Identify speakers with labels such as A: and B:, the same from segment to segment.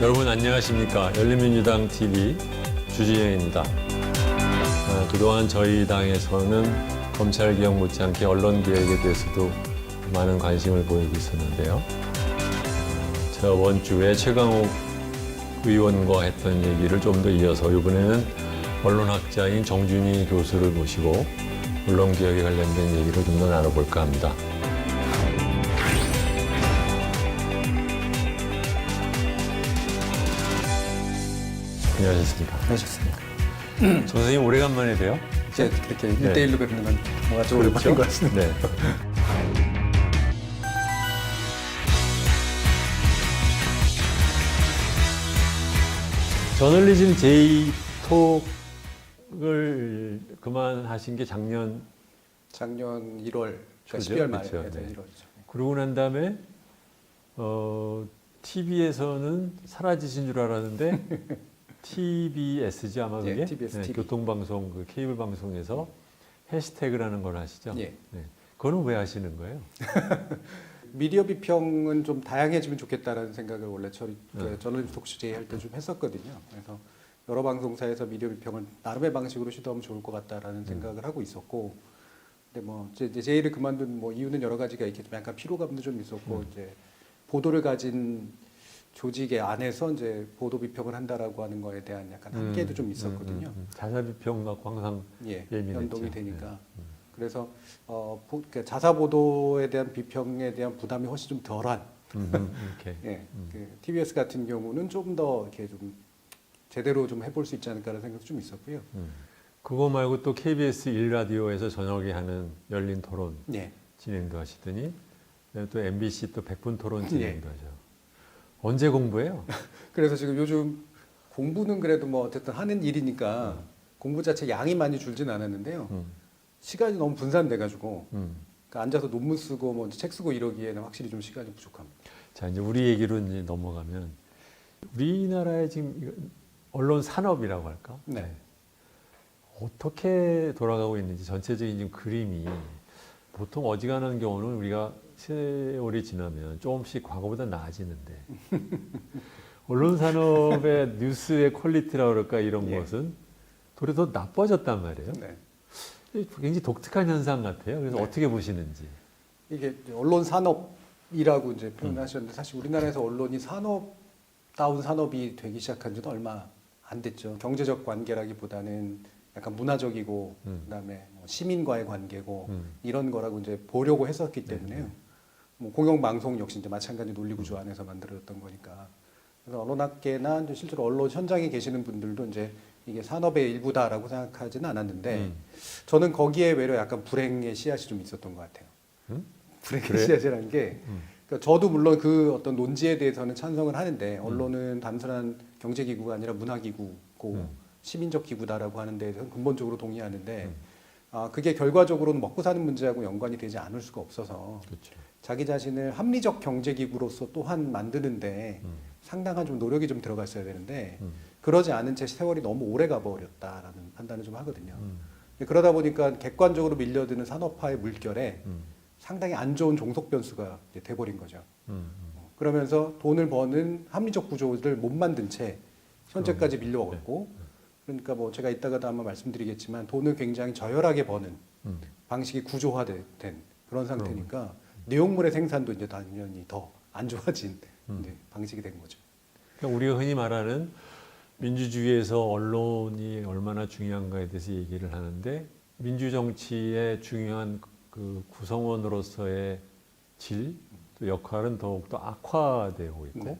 A: 여러분 안녕하십니까. 열린민주당 TV 주진영입니다. 그동안 저희 당에서는 검찰개혁 못지않게 언론개혁에 대해서도 많은 관심을 보이고 있었는데요. 저번 주에 최강욱 의원과 했던 얘기를 좀 더 이어서 이번에는 언론학자인 정준희 교수를 모시고 언론개혁에 관련된 얘기를 좀 더 나눠볼까 합니다. 안녕하셨습니까?
B: 하셨습니까?
A: 정 선생님 오래간만에 봬요?
B: 이제 그렇게 1대1로 뵙는 건 뭐가 좀 오랜만인 것 같습니다.
A: 네. 저널리즘 J톡을 그만하신 게 작년
B: 1월, 그러니까
A: 그죠?
B: 12월 말에
A: 그렇죠.
B: 해서
A: 네.
B: 1월이죠.
A: 그러고 난 다음에 TV에서는 사라지신 줄 알았는데 TBS죠 아마 그게?
B: 예, TBS, TV.
A: 교통방송 그 케이블 방송에서 해시태그라는 걸 하시죠?
B: 예.
A: 네. 그거는 왜 하시는 거예요?
B: 미디어 비평은 좀 다양해지면 좋겠다라는 생각을 원래 저널리즘 토크쇼 제이 할 때 좀 했었거든요. 그래서 여러 방송사에서 미디어 비평을 나름의 방식으로 시도하면 좋을 것 같다라는 생각을 하고 있었고, 근데 뭐 이제 제이를 그만둔 뭐 이유는 여러 가지가 있겠지만 약간 피로감도 좀 있었고, 이제 보도를 가진 조직의 안에서 이제 보도 비평을 한다라고 하는 거에 대한 약간 한계도 좀 있었거든요.
A: 자사 비평 갖고 항상
B: 예,
A: 예민했죠.
B: 연동이 되니까.
A: 네.
B: 그래서 그러니까 자사 보도에 대한 비평에 대한 부담이 훨씬 좀 덜한.
A: 이렇게.
B: 예, 그 TBS 같은 경우는 좀 더 이렇게 좀 제대로 좀 해볼 수 있지 않을까라는 생각도 좀 있었고요.
A: 그거 말고 또 KBS 1라디오에서 저녁에 하는 열린 토론
B: 예,
A: 진행도 하시더니 또 MBC 또 100분 토론 진행도
B: 예.
A: 하죠. 언제 공부해요?
B: 그래서 지금 요즘 공부는 그래도 뭐 어쨌든 하는 일이니까 공부 자체 양이 많이 줄진 않았는데요. 시간이 너무 분산돼가지고 그러니까 앉아서 논문 쓰고 뭐 책 쓰고 이러기에는 확실히 좀 시간이 부족합니다.
A: 자, 이제 우리 얘기로 이제 넘어가면 우리나라의 지금 언론 산업이라고 할까?
B: 네.
A: 어떻게 돌아가고 있는지 전체적인 지금 그림이 보통 어지간한 경우는 우리가 세월이 지나면 조금씩 과거보다 나아지는데 언론 산업의 뉴스의 퀄리티라고 그럴까 이런
B: 예.
A: 것은 도리어 더 나빠졌단 말이에요.
B: 네.
A: 굉장히 독특한 현상 같아요. 그래서
B: 네.
A: 어떻게 보시는지.
B: 이게 이제 언론 산업이라고 이제 표현하셨는데 사실 우리나라에서 언론이 산업다운 산업이 되기 시작한 지는 얼마 안 됐죠. 경제적 관계라기보다는 약간 문화적이고 그다음에 뭐 시민과의 관계고 이런 거라고 이제 보려고 했었기 때문에요. 뭐 공영방송 역시 이제 마찬가지 논리 구조 안에서 만들어졌던 거니까. 그래서 언론학계나 이제 실제로 언론 현장에 계시는 분들도 이제 이게 산업의 일부다라고 생각하지는 않았는데 저는 거기에 외려 약간 불행의 씨앗이 좀 있었던 것 같아요. 불행의
A: 그래?
B: 씨앗이라는 게 그러니까 저도 물론 그 어떤 논지에 대해서는 찬성을 하는데 언론은 단순한 경제기구가 아니라 문화기구고 시민적 기구다라고 하는 데에 대해서는 근본적으로 동의하는데 그게 결과적으로는 먹고 사는 문제하고 연관이 되지 않을 수가 없어서
A: 그렇죠.
B: 자기 자신을 합리적 경제기구로서 또한 만드는데 상당한 좀 노력이 좀 들어갔어야 되는데 그러지 않은 채 세월이 너무 오래 가버렸다라는 판단을 좀 하거든요. 그러다 보니까 객관적으로 밀려드는 산업화의 물결에 상당히 안 좋은 종속 변수가 이제 돼버린 거죠. 그러면서 돈을 버는 합리적 구조를 못 만든 채 현재까지 밀려왔고 그러니까 뭐 제가 이따가도 아마 말씀드리겠지만 돈을 굉장히 저열하게 버는 방식이 구조화된 그런 상태니까 내용물의 생산도 이제 당연히 더 안 좋아진 이제 방식이 된 거죠.
A: 그러니까 우리가 흔히 말하는 민주주의에서 언론이 얼마나 중요한가에 대해서 얘기를 하는데 민주정치의 중요한 그 구성원으로서의 질, 또 역할은 더욱더 악화되고 있고
B: 네.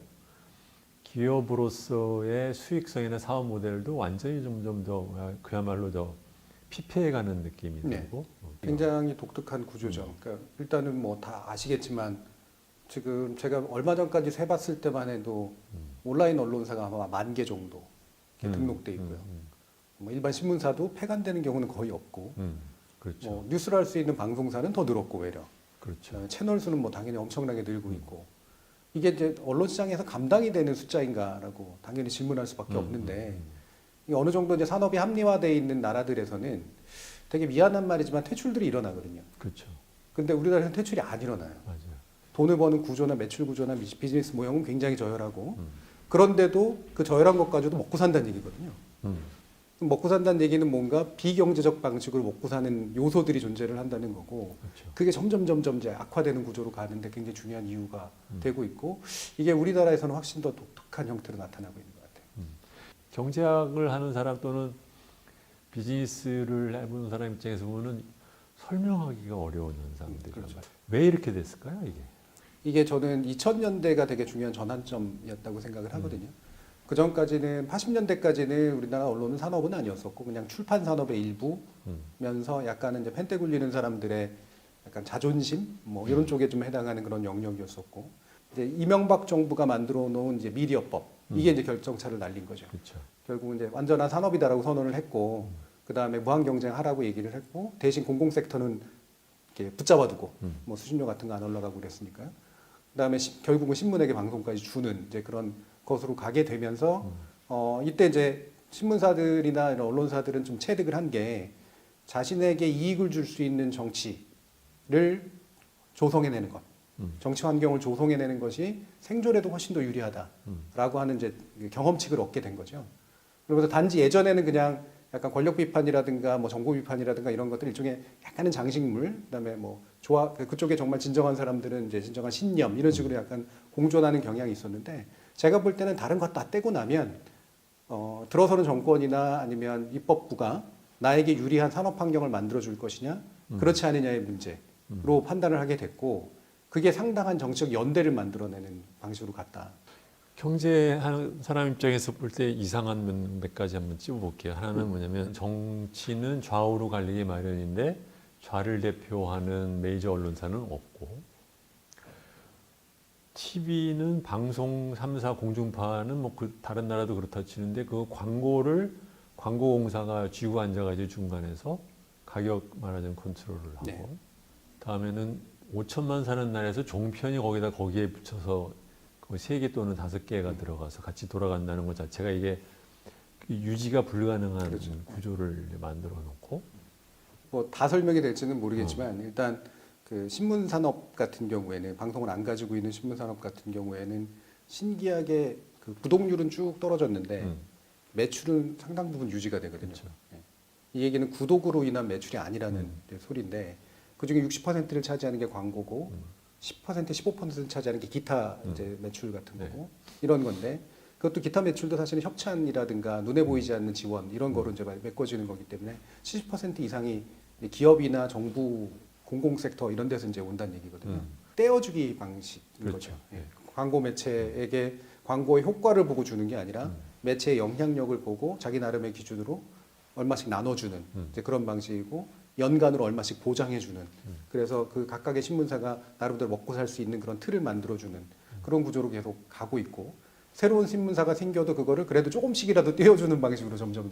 A: 기업으로서의 수익성이나 사업 모델도 완전히 점점 더 그야말로 더 피폐해가는 느낌이
B: 네.
A: 들고
B: 굉장히 독특한 구조죠. 그러니까 일단은 뭐 다 아시겠지만 지금 제가 얼마 전까지 세봤을 때만 해도 온라인 언론사가 아마 10,000개 정도 이렇게 등록돼 있고요. 뭐 일반 신문사도 폐간되는 경우는 거의 없고,
A: 그렇죠.
B: 뭐 뉴스를 할 수 있는 방송사는 더 늘었고 외려.
A: 그렇죠.
B: 채널 수는 뭐 당연히 엄청나게 늘고 있고, 이게 이제 언론 시장에서 감당이 되는 숫자인가라고 당연히 질문할 수밖에 없는데, 이게 어느 정도 이제 산업이 합리화되어 있는 나라들에서는 되게 미안한 말이지만 퇴출들이 일어나거든요.
A: 그렇죠.
B: 근데 우리나라에서는 퇴출이 안 일어나요.
A: 맞아요.
B: 돈을 버는 구조나 매출 구조나 비즈니스 모형은 굉장히 저열하고 그런데도 그 저열한 것 가지고도 먹고 산다는 얘기거든요.
A: 음.
B: 먹고 산다는 얘기는 뭔가 비경제적 방식으로 먹고 사는 요소들이 존재를 한다는 거고,
A: 그렇죠.
B: 그게 점점 이제 악화되는 구조로 가는데 굉장히 중요한 이유가 되고 있고, 이게 우리나라에서는 훨씬 더 독특한 형태로 나타나고 있는 것 같아요.
A: 경제학을 하는 사람 또는 비즈니스를 해보는 사람 입장에서 보면 설명하기가 어려운 현상들이
B: 그렇죠.
A: 왜 이렇게 됐을까요, 이게?
B: 이게 저는 2000년대가 되게 중요한 전환점이었다고 생각을 하거든요. 그 전까지는 80년대까지는 우리나라 언론은 산업은 아니었었고 그냥 출판 산업의 일부면서 약간은 이제 펜대 굴리는 사람들의 약간 자존심 뭐 이런 쪽에 좀 해당하는 그런 영역이었었고, 이제 이명박 정부가 만들어 놓은 이제 미디어법 이게 이제 결정차를 날린 거죠.
A: 그렇죠.
B: 결국 이제 완전한 산업이다라고 선언을 했고, 그 다음에 무한 경쟁하라고 얘기를 했고, 대신 공공 섹터는 이렇게 붙잡아두고 뭐 수신료 같은 거 안 올라가고 그랬으니까요. 그 다음에 결국은 신문에게 방송까지 주는 이제 그런 것으로 가게 되면서 이때 이제 신문사들이나 이런 언론사들은 좀 체득을 한 게 자신에게 이익을 줄 수 있는 정치를 조성해내는 것, 정치 환경을 조성해내는 것이 생존에도 훨씬 더 유리하다라고 하는 이제 경험칙을 얻게 된 거죠. 그러면서 단지 예전에는 그냥 약간 권력 비판이라든가 뭐 정보 비판이라든가 이런 것들 일종의 약간은 장식물, 그다음에 뭐 그쪽에 정말 진정한 사람들은 이제 진정한 신념 이런 식으로 약간 공존하는 경향이 있었는데, 제가 볼 때는 다른 것 다 떼고 나면 들어서는 정권이나 아니면 입법부가 나에게 유리한 산업 환경을 만들어 줄 것이냐 그렇지 않느냐의 문제로 판단을 하게 됐고, 그게 상당한 정치적 연대를 만들어내는 방식으로 갔다.
A: 경제하는 사람 입장에서 볼 때 이상한 몇 가지 한번 찝어볼게요. 하나는 뭐냐면 정치는 좌우로 갈리기 마련인데 좌를 대표하는 메이저 언론사는 없고, TV는 방송 3사 공중파는 뭐 다른 나라도 그렇다 치는데 그 광고공사가 쥐고 앉아가지고 중간에서 가격 말하자면 컨트롤을 하고,
B: 네.
A: 다음에는 5천만 사는 나라에서 종편이 거기에 붙여서 3개 또는 5개가 들어가서 같이 돌아간다는 것 자체가 이게 유지가 불가능한
B: 그렇죠.
A: 구조를 만들어 놓고,
B: 뭐 다 설명이 될지는 모르겠지만 일단 그 신문 산업 같은 경우에는, 방송을 안 가지고 있는 신문 산업 같은 경우에는 신기하게 그 구독률은 쭉 떨어졌는데 매출은 상당 부분 유지가 되거든요.
A: 그렇죠.
B: 예. 이 얘기는 구독으로 인한 매출이 아니라는 이제 소리인데, 그중에 60%를 차지하는 게 광고고 10% 15%를 차지하는 게 기타 이제 매출 같은 거고 이런 건데, 그것도 기타 매출도 사실은 협찬이라든가 눈에 보이지 않는 지원 이런 거로 이제 메꿔지는 거기 때문에 70% 이상이 기업이나 정부, 공공섹터 이런 데서 이제 온다는 얘기거든요. 떼어주기 방식인
A: 그렇죠.
B: 거죠. 예. 광고 매체에게 광고의 효과를 보고 주는 게 아니라 매체의 영향력을 보고 자기 나름의 기준으로 얼마씩 나눠주는 이제 그런 방식이고, 연간으로 얼마씩 보장해주는, 그래서 그 각각의 신문사가 나름대로 먹고 살 수 있는 그런 틀을 만들어주는 그런 구조로 계속 가고 있고, 새로운 신문사가 생겨도 그거를 그래도 조금씩이라도 떼어주는 방식으로 점점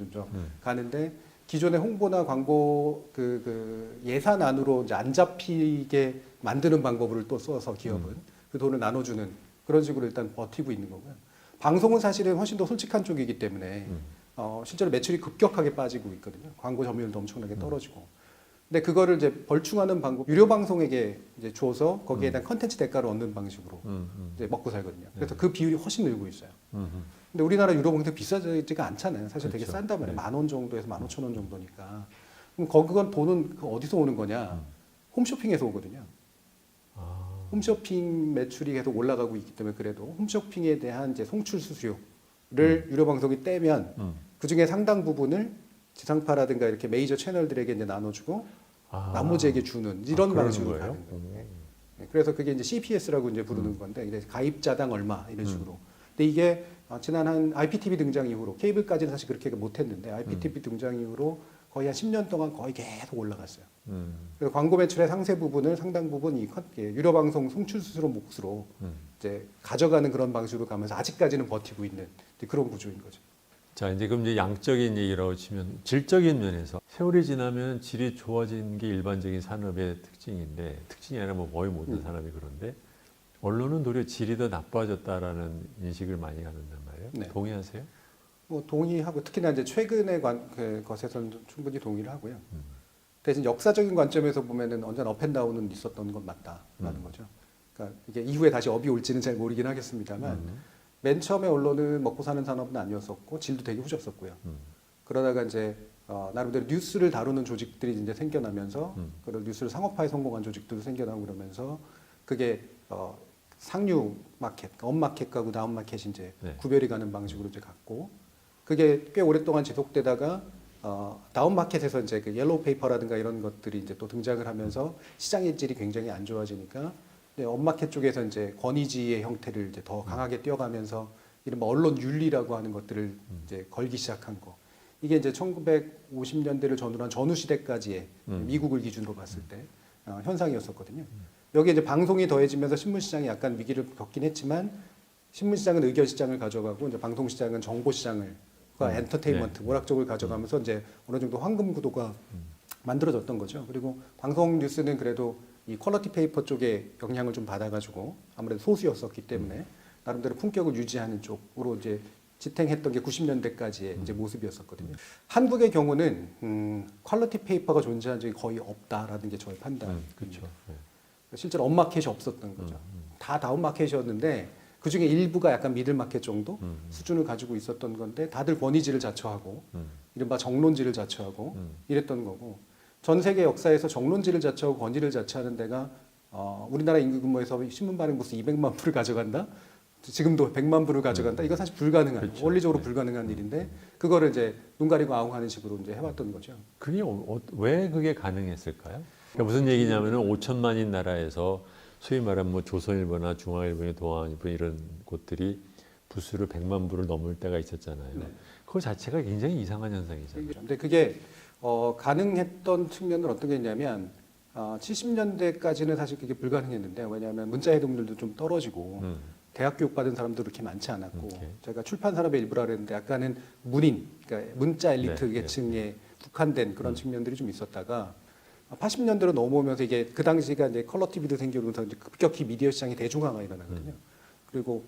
B: 가는데, 기존의 홍보나 광고 그 예산 안으로 이제 안 잡히게 만드는 방법을 또 써서 기업은 그 돈을 나눠주는 그런 식으로 일단 버티고 있는 거고요. 방송은 사실은 훨씬 더 솔직한 쪽이기 때문에 실제로 매출이 급격하게 빠지고 있거든요. 광고 점유율도 엄청나게 떨어지고. 근데 그거를 이제 벌충하는 방법, 유료 방송에게 이제 줘서 거기에 대한 컨텐츠 대가를 얻는 방식으로 이제 먹고 살거든요. 그래서 그 비율이 훨씬 늘고 있어요. 근데 우리나라 유료 방송 비싸지가 않잖아요. 사실 되게
A: 그렇죠.
B: 싼단 말이에요.
A: 네.
B: 10,000원 정도에서 15,000원 정도니까. 그럼 그건 돈은 어디서 오는 거냐? 홈쇼핑에서 오거든요. 홈쇼핑 매출이 계속 올라가고 있기 때문에, 그래도 홈쇼핑에 대한 이제 송출 수수료를 유료 방송이 떼면 그 중에 상당 부분을 지상파라든가 이렇게 메이저 채널들에게 이제 나눠주고 나머지에게 주는 이런
A: 그러는
B: 방식으로
A: 거예요?
B: 가는 거예요. 네, 그래서 그게 이제 CPS라고 이제 부르는 건데, 이제 가입자당 얼마 이런 식으로. 근데 이게 지난 한 IPTV 등장 이후로, 케이블까지는 사실 그렇게 못했는데 IPTV 등장 이후로 거의 한 10년 동안 거의 계속 올라갔어요. 그래서 광고 매출의 상세 부분을 상당 부분 이 유료 방송 송출 수수료 몫으로 이제 가져가는 그런 방식으로 가면서 아직까지는 버티고 있는 그런 구조인 거죠.
A: 자, 이제 그럼 이제 양적인 얘기라고 치면 질적인 면에서 세월이 지나면 질이 좋아진 게 일반적인 산업의 특징인데, 특징이 아니라 뭐 거의 모든 산업이 그런데, 언론은 도리어 질이 더 나빠졌다라는 인식을 많이 갖는단 말이에요.
B: 네.
A: 동의하세요?
B: 뭐 동의하고, 특히나 이제 최근의 것에서는 충분히 동의를 하고요. 대신 역사적인 관점에서 보면은 언제나 업앤다운은 있었던 건 맞다라는 거죠. 그러니까 이게 이후에 다시 업이 올지는 잘 모르긴 하겠습니다만, 맨 처음에 언론은 먹고 사는 산업은 아니었었고 질도 되게 후졌었고요. 그러다가 이제 나름대로 뉴스를 다루는 조직들이 이제 생겨나면서 그런 뉴스를 상업화에 성공한 조직들도 생겨나고 그러면서 그게 상류 마켓, 업마켓하고 다운마켓이 이제
A: 네.
B: 구별이 가는 방식으로 이제 갔고 그게 꽤 오랫동안 지속되다가 다운마켓에서 이제 그 옐로우 페이퍼라든가 이런 것들이 이제 또 등장을 하면서 시장의 질이 굉장히 안 좋아지니까 업마켓 쪽에서 이제 권위지의 형태를 이제 더 강하게 띄어가면서 이른바 언론 윤리라고 하는 것들을 이제 걸기 시작한 거. 이게 이제 1950년대를 전후로 한 전후 시대까지의 미국을 기준으로 봤을 때 현상이었었거든요. 여기 이제 방송이 더해지면서 신문 시장이 약간 위기를 겪긴 했지만 신문 시장은 의견 시장을 가져가고 이제 방송 시장은 정보 시장을 엔터테인먼트,
A: 네.
B: 오락 쪽을 가져가면서 이제 어느 정도 황금 구도가 만들어졌던 거죠. 그리고 방송 뉴스는 그래도 이 퀄리티 페이퍼 쪽에 영향을 좀 받아가지고 아무래도 소수였었기 때문에 나름대로 품격을 유지하는 쪽으로 이제 지탱했던 게 90년대까지의 이제 모습이었었거든요. 한국의 경우는 퀄리티 페이퍼가 존재한 적이 거의 없다라는 게 저의 판단입니다.
A: 그렇죠. 네.
B: 실제로 업마켓이 없었던 거죠. 다 다운마켓이었는데 그중에 일부가 약간 미들마켓 정도 수준을 가지고 있었던 건데 다들 권위지를 자처하고 이른바 정론지를 자처하고 이랬던 거고 전 세계 역사에서 정론지를 자처하고 권위를 자처하는 데가 우리나라 인구 규모에서 신문 발행 부수 200만 부를 가져간다? 지금도 100만 부를 가져간다? 이건 사실 불가능한,
A: 그렇죠.
B: 원리적으로
A: 네.
B: 불가능한 일인데 그거를 이제 눈 가리고 아웅하는 식으로 이제 해왔던 거죠.
A: 그게 왜 그게 가능했을까요? 그러니까 무슨 얘기냐면은 5천만인 나라에서 소위 말하면 뭐 조선일보나 중앙일보나 동아일보 이런 곳들이 부수를 100만 부를 넘을 때가 있었잖아요.
B: 네.
A: 그거 자체가 굉장히 이상한 현상이잖아요.
B: 근데 그게 가능했던 측면은 어떤 게 있냐면 70년대까지는 사실 그게 불가능했는데 왜냐하면 문자 해독률도 좀 떨어지고 대학 교육 받은 사람도 그렇게 많지 않았고
A: 오케이.
B: 제가 출판 산업의 일부라 그랬는데 약간은 문인, 그러니까 문자 엘리트
A: 네,
B: 계층에 국한된 그런 측면들이 좀 있었다가 80년대로 넘어오면서 이게 그 당시가 이제 컬러 TV도 생기면서 이제 급격히 미디어 시장의 대중화가 일어나거든요. 그리고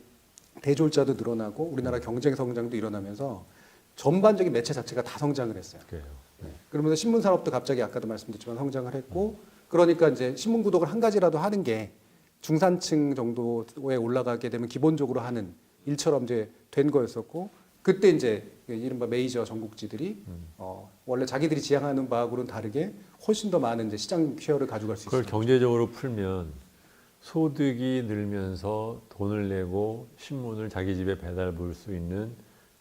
B: 대졸자도 늘어나고 우리나라 경쟁 성장도 일어나면서 전반적인 매체 자체가 다 성장을 했어요.
A: 그래요. 네.
B: 그러면서 신문 산업도 갑자기 아까도 말씀드렸지만 성장을 했고 그러니까 이제 신문 구독을 한 가지라도 하는 게 중산층 정도에 올라가게 되면 기본적으로 하는 일처럼 이제 된 거였었고 그때 이제 이른바 메이저 전국지들이 원래 자기들이 지향하는 바하고는 다르게 훨씬 더 많은 이제 시장 쉐어를 가져갈 수
A: 그걸
B: 있어요.
A: 경제적으로 풀면 소득이 늘면서 돈을 내고 신문을 자기 집에 배달 볼 수 있는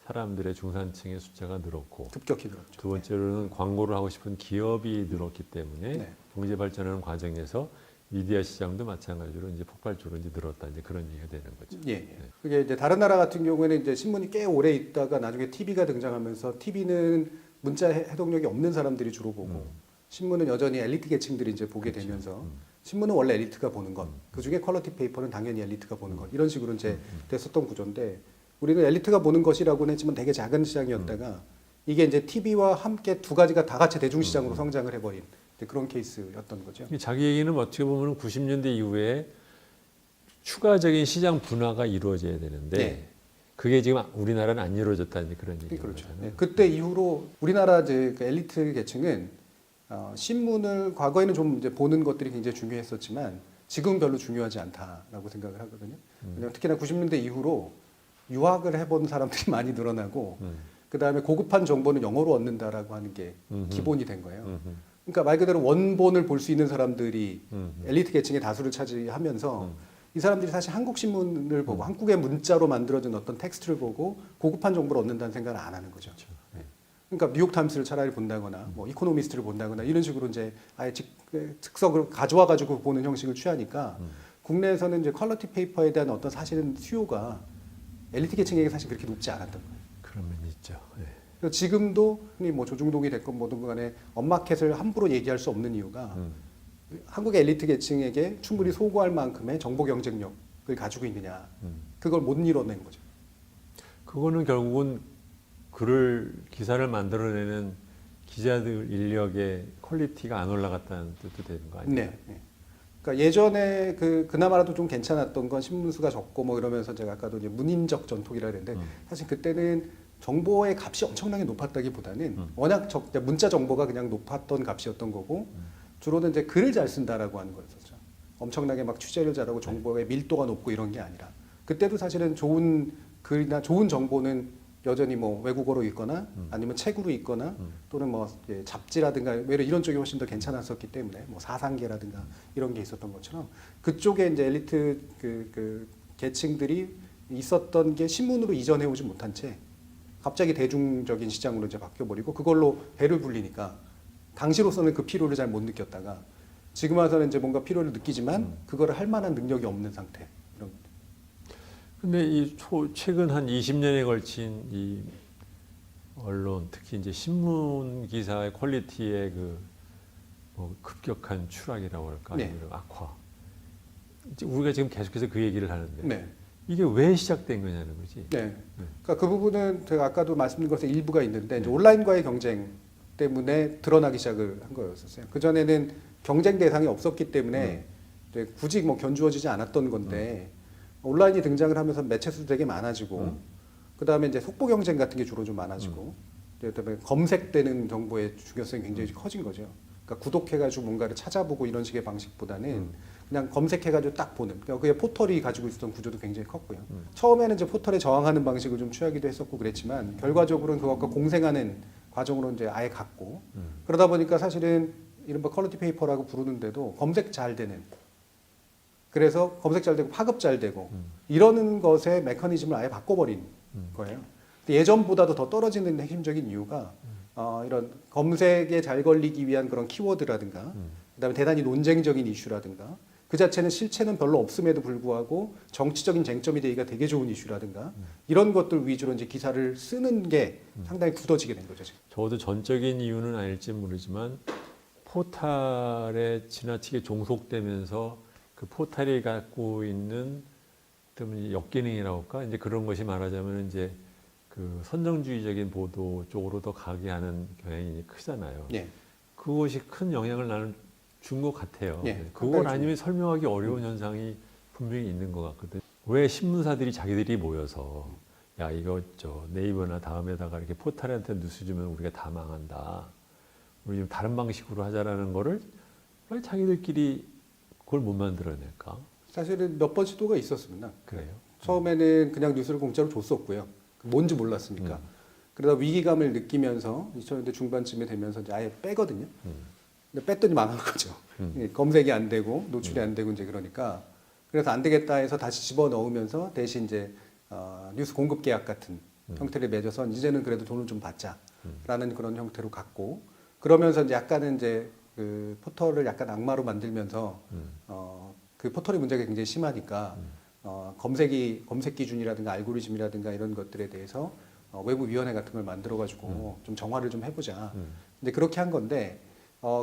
A: 사람들의 중산층의 숫자가 늘었고
B: 급격히 늘었죠.
A: 두 번째로는 광고를 하고 싶은 기업이 늘었기 때문에
B: 네.
A: 경제 발전하는 과정에서 미디어 시장도 마찬가지로 이제 폭발적으로 이제 늘었다 이제 그런 얘기가 되는 거죠.
B: 예, 예. 그게 이제 다른 나라 같은 경우에는 이제 신문이 꽤 오래 있다가 나중에 TV가 등장하면서 TV는 문자 해독력이 없는 사람들이 주로 보고 신문은 여전히 엘리트 계층들이 이제 보게 되면서 신문은 원래 엘리트가 보는 것, 그 중에 퀄리티 페이퍼는 당연히 엘리트가 보는 것 이런 식으로 이제 됐었던 구조인데 우리는 엘리트가 보는 것이라고는 했지만 되게 작은 시장이었다가 이게 이제 TV와 함께 두 가지가 다 같이 대중시장으로 성장을 해버린 그런 케이스였던 거죠.
A: 자기 얘기는 어떻게 보면 90년대 이후에 추가적인 시장 분화가 이루어져야 되는데
B: 네.
A: 그게 지금 우리나라는 안 이루어졌다 이제 그런 얘기인
B: 그렇죠.
A: 거잖아요.
B: 네. 그때 이후로 우리나라 이제 그 엘리트 계층은 신문을 과거에는 좀 이제 보는 것들이 굉장히 중요했었지만 지금은 별로 중요하지 않다라고 생각을 하거든요. 왜냐하면 특히나 90년대 이후로 유학을 해본 사람들이 많이 늘어나고 그 다음에 고급한 정보는 영어로 얻는다라고 하는 게 기본이 된 거예요. 그러니까 말 그대로 원본을 볼 수 있는 사람들이 엘리트 계층의 다수를 차지하면서 이 사람들이 사실 한국 신문을 보고 한국의 문자로 만들어진 어떤 텍스트를 보고 고급한 정보를 얻는다는 생각을 안 하는 거죠.
A: 그렇죠.
B: 네. 그러니까 뉴욕 타임스를 차라리 본다거나 뭐 이코노미스트를 본다거나 이런 식으로 이제 아예 즉석을 가져와 가지고 보는 형식을 취하니까 국내에서는 이제 퀄리티 페이퍼에 대한 어떤 사실은 수요가 엘리트 계층에게 사실 그렇게 높지 않았던 거예요.
A: 그런 면이 있죠. 네.
B: 그래서 지금도 흔히 뭐 조중동이 됐건 뭐든 간에 업마켓을 함부로 얘기할 수 없는 이유가 한국의 엘리트 계층에게 충분히 소구할 만큼의 정보 경쟁력을 가지고 있느냐 그걸 못 이뤄낸 거죠.
A: 그거는 결국은 기사를 만들어내는 기자들 인력의 퀄리티가 안 올라갔다는 뜻도 되는 거 아니에요?
B: 네. 네. 그러니까 예전에 그나마라도 좀 괜찮았던 건 신문수가 적고 뭐 이러면서 제가 아까도 이제 문인적 전통이라 그랬는데 사실 그때는 정보의 값이 엄청나게 높았다기보다는 워낙 문자 정보가 그냥 높았던 값이었던 거고 주로는 이제 글을 잘 쓴다라고 하는 거였었죠. 엄청나게 막 취재를 잘하고 정보의 밀도가 높고 이런 게 아니라 그때도 사실은 좋은 글이나 좋은 정보는 여전히 뭐 외국어로 있거나 아니면 책으로 있거나 또는 뭐 예, 잡지라든가 외려 이런 쪽이 훨씬 더 괜찮았었기 때문에 뭐 사상계라든가 이런 게 있었던 것처럼 그쪽에 이제 엘리트 그 계층들이 있었던 게 신문으로 이전해 오지 못한 채 갑자기 대중적인 시장으로 이제 바뀌어버리고 그걸로 배를 불리니까 당시로서는 그 필요를 잘 못 느꼈다가 지금 와서는 이제 뭔가 필요를 느끼지만 그거를 할 만한 능력이 없는 상태. 이런.
A: 근데 최근 한 20년에 걸친 이 언론, 특히 이제 신문 기사의 퀄리티의 뭐 급격한 추락이라고 할까,
B: 네.
A: 아니면 악화. 이제 우리가 지금 계속해서 그 얘기를 하는데
B: 네.
A: 이게 왜 시작된 거냐는 거지.
B: 네. 그러니까 그 부분은 제가 아까도 말씀드린 것에 일부가 있는데 이제 온라인과의 경쟁 때문에 드러나기 시작을 한 거였었어요. 그 전에는 경쟁 대상이 없었기 때문에 이제 굳이 뭐 견주어지지 않았던 건데 온라인이 등장을 하면서 매체 수도 되게 많아지고 그 다음에 이제 속보 경쟁 같은 게 주로 좀 많아지고 그다음에 검색되는 정보의 중요성이 굉장히 커진 거죠. 그러니까 구독해가지고 뭔가를 찾아보고 이런 식의 방식보다는 그냥 검색해가지고 딱 보는. 그러니까 그게 포털이 가지고 있었던 구조도 굉장히 컸고요. 처음에는 이제 포털에 저항하는 방식을 좀 취하기도 했었고 그랬지만 결과적으로는 그것과 공생하는 과정으로 이제 아예 갔고 그러다 보니까 사실은 이른바 퀄리티 페이퍼라고 부르는데도 검색 잘 되는. 그래서 검색 잘 되고 파급 잘 되고 이러는 것의 메커니즘을 아예 바꿔버린 거예요. 근데 예전보다도 더 떨어지는 핵심적인 이유가 이런 검색에 잘 걸리기 위한 그런 키워드라든가 그다음에 대단히 논쟁적인 이슈라든가 그 자체는 실체는 별로 없음에도 불구하고 정치적인 쟁점이 되기가 되게 좋은 이슈라든가 이런 것들 위주로 이제 기사를 쓰는 게 상당히 굳어지게 된 거죠. 지금.
A: 적어도 전적인 이유는 아닐지 모르지만 포탈에 지나치게 종속되면서 그 포탈이 갖고 있는 때문에 역기능이라고 할까 이제 그런 것이 말하자면 이제 그 선정주의적인 보도 쪽으로 더 가게 하는 경향이 크잖아요.
B: 예.
A: 그것이 큰 영향을 나는 준 것 같아요.
B: 예,
A: 그걸 아니면 설명하기 어려운 현상이 분명히 있는 것 같거든. 왜 신문사들이 자기들이 모여서 야 이거 네이버나 다음에다가 이렇게 포탈한테 뉴스 주면 우리가 다 망한다. 우리 좀 다른 방식으로 하자라는 거를 왜 자기들끼리 그걸 못 만들어낼까?
B: 사실은 몇 번 시도가 있었습니다.
A: 그래요.
B: 처음에는 그냥 뉴스를 공짜로 줬었고요. 뭔지 몰랐으니까. 그러다 위기감을 느끼면서 2000년대 중반쯤에 되면서 이제 아예 빼거든요. 근데 뺐더니 망한 거죠. 검색이 안 되고 노출이 안 되고 이제 그러니까 그래서 안 되겠다 해서 다시 집어 넣으면서 대신 이제 뉴스 공급 계약 같은 형태를 맺어서 이제는 그래도 돈을 좀 받자라는 그런 형태로 갔고 그러면서 이제 약간은 이제 그 포털을 약간 악마로 만들면서 그 포털의 문제가 굉장히 심하니까 검색 기준이라든가 알고리즘이라든가 이런 것들에 대해서 외부 위원회 같은 걸 만들어 가지고 좀 정화를 좀 해보자. 근데 그렇게 한 건데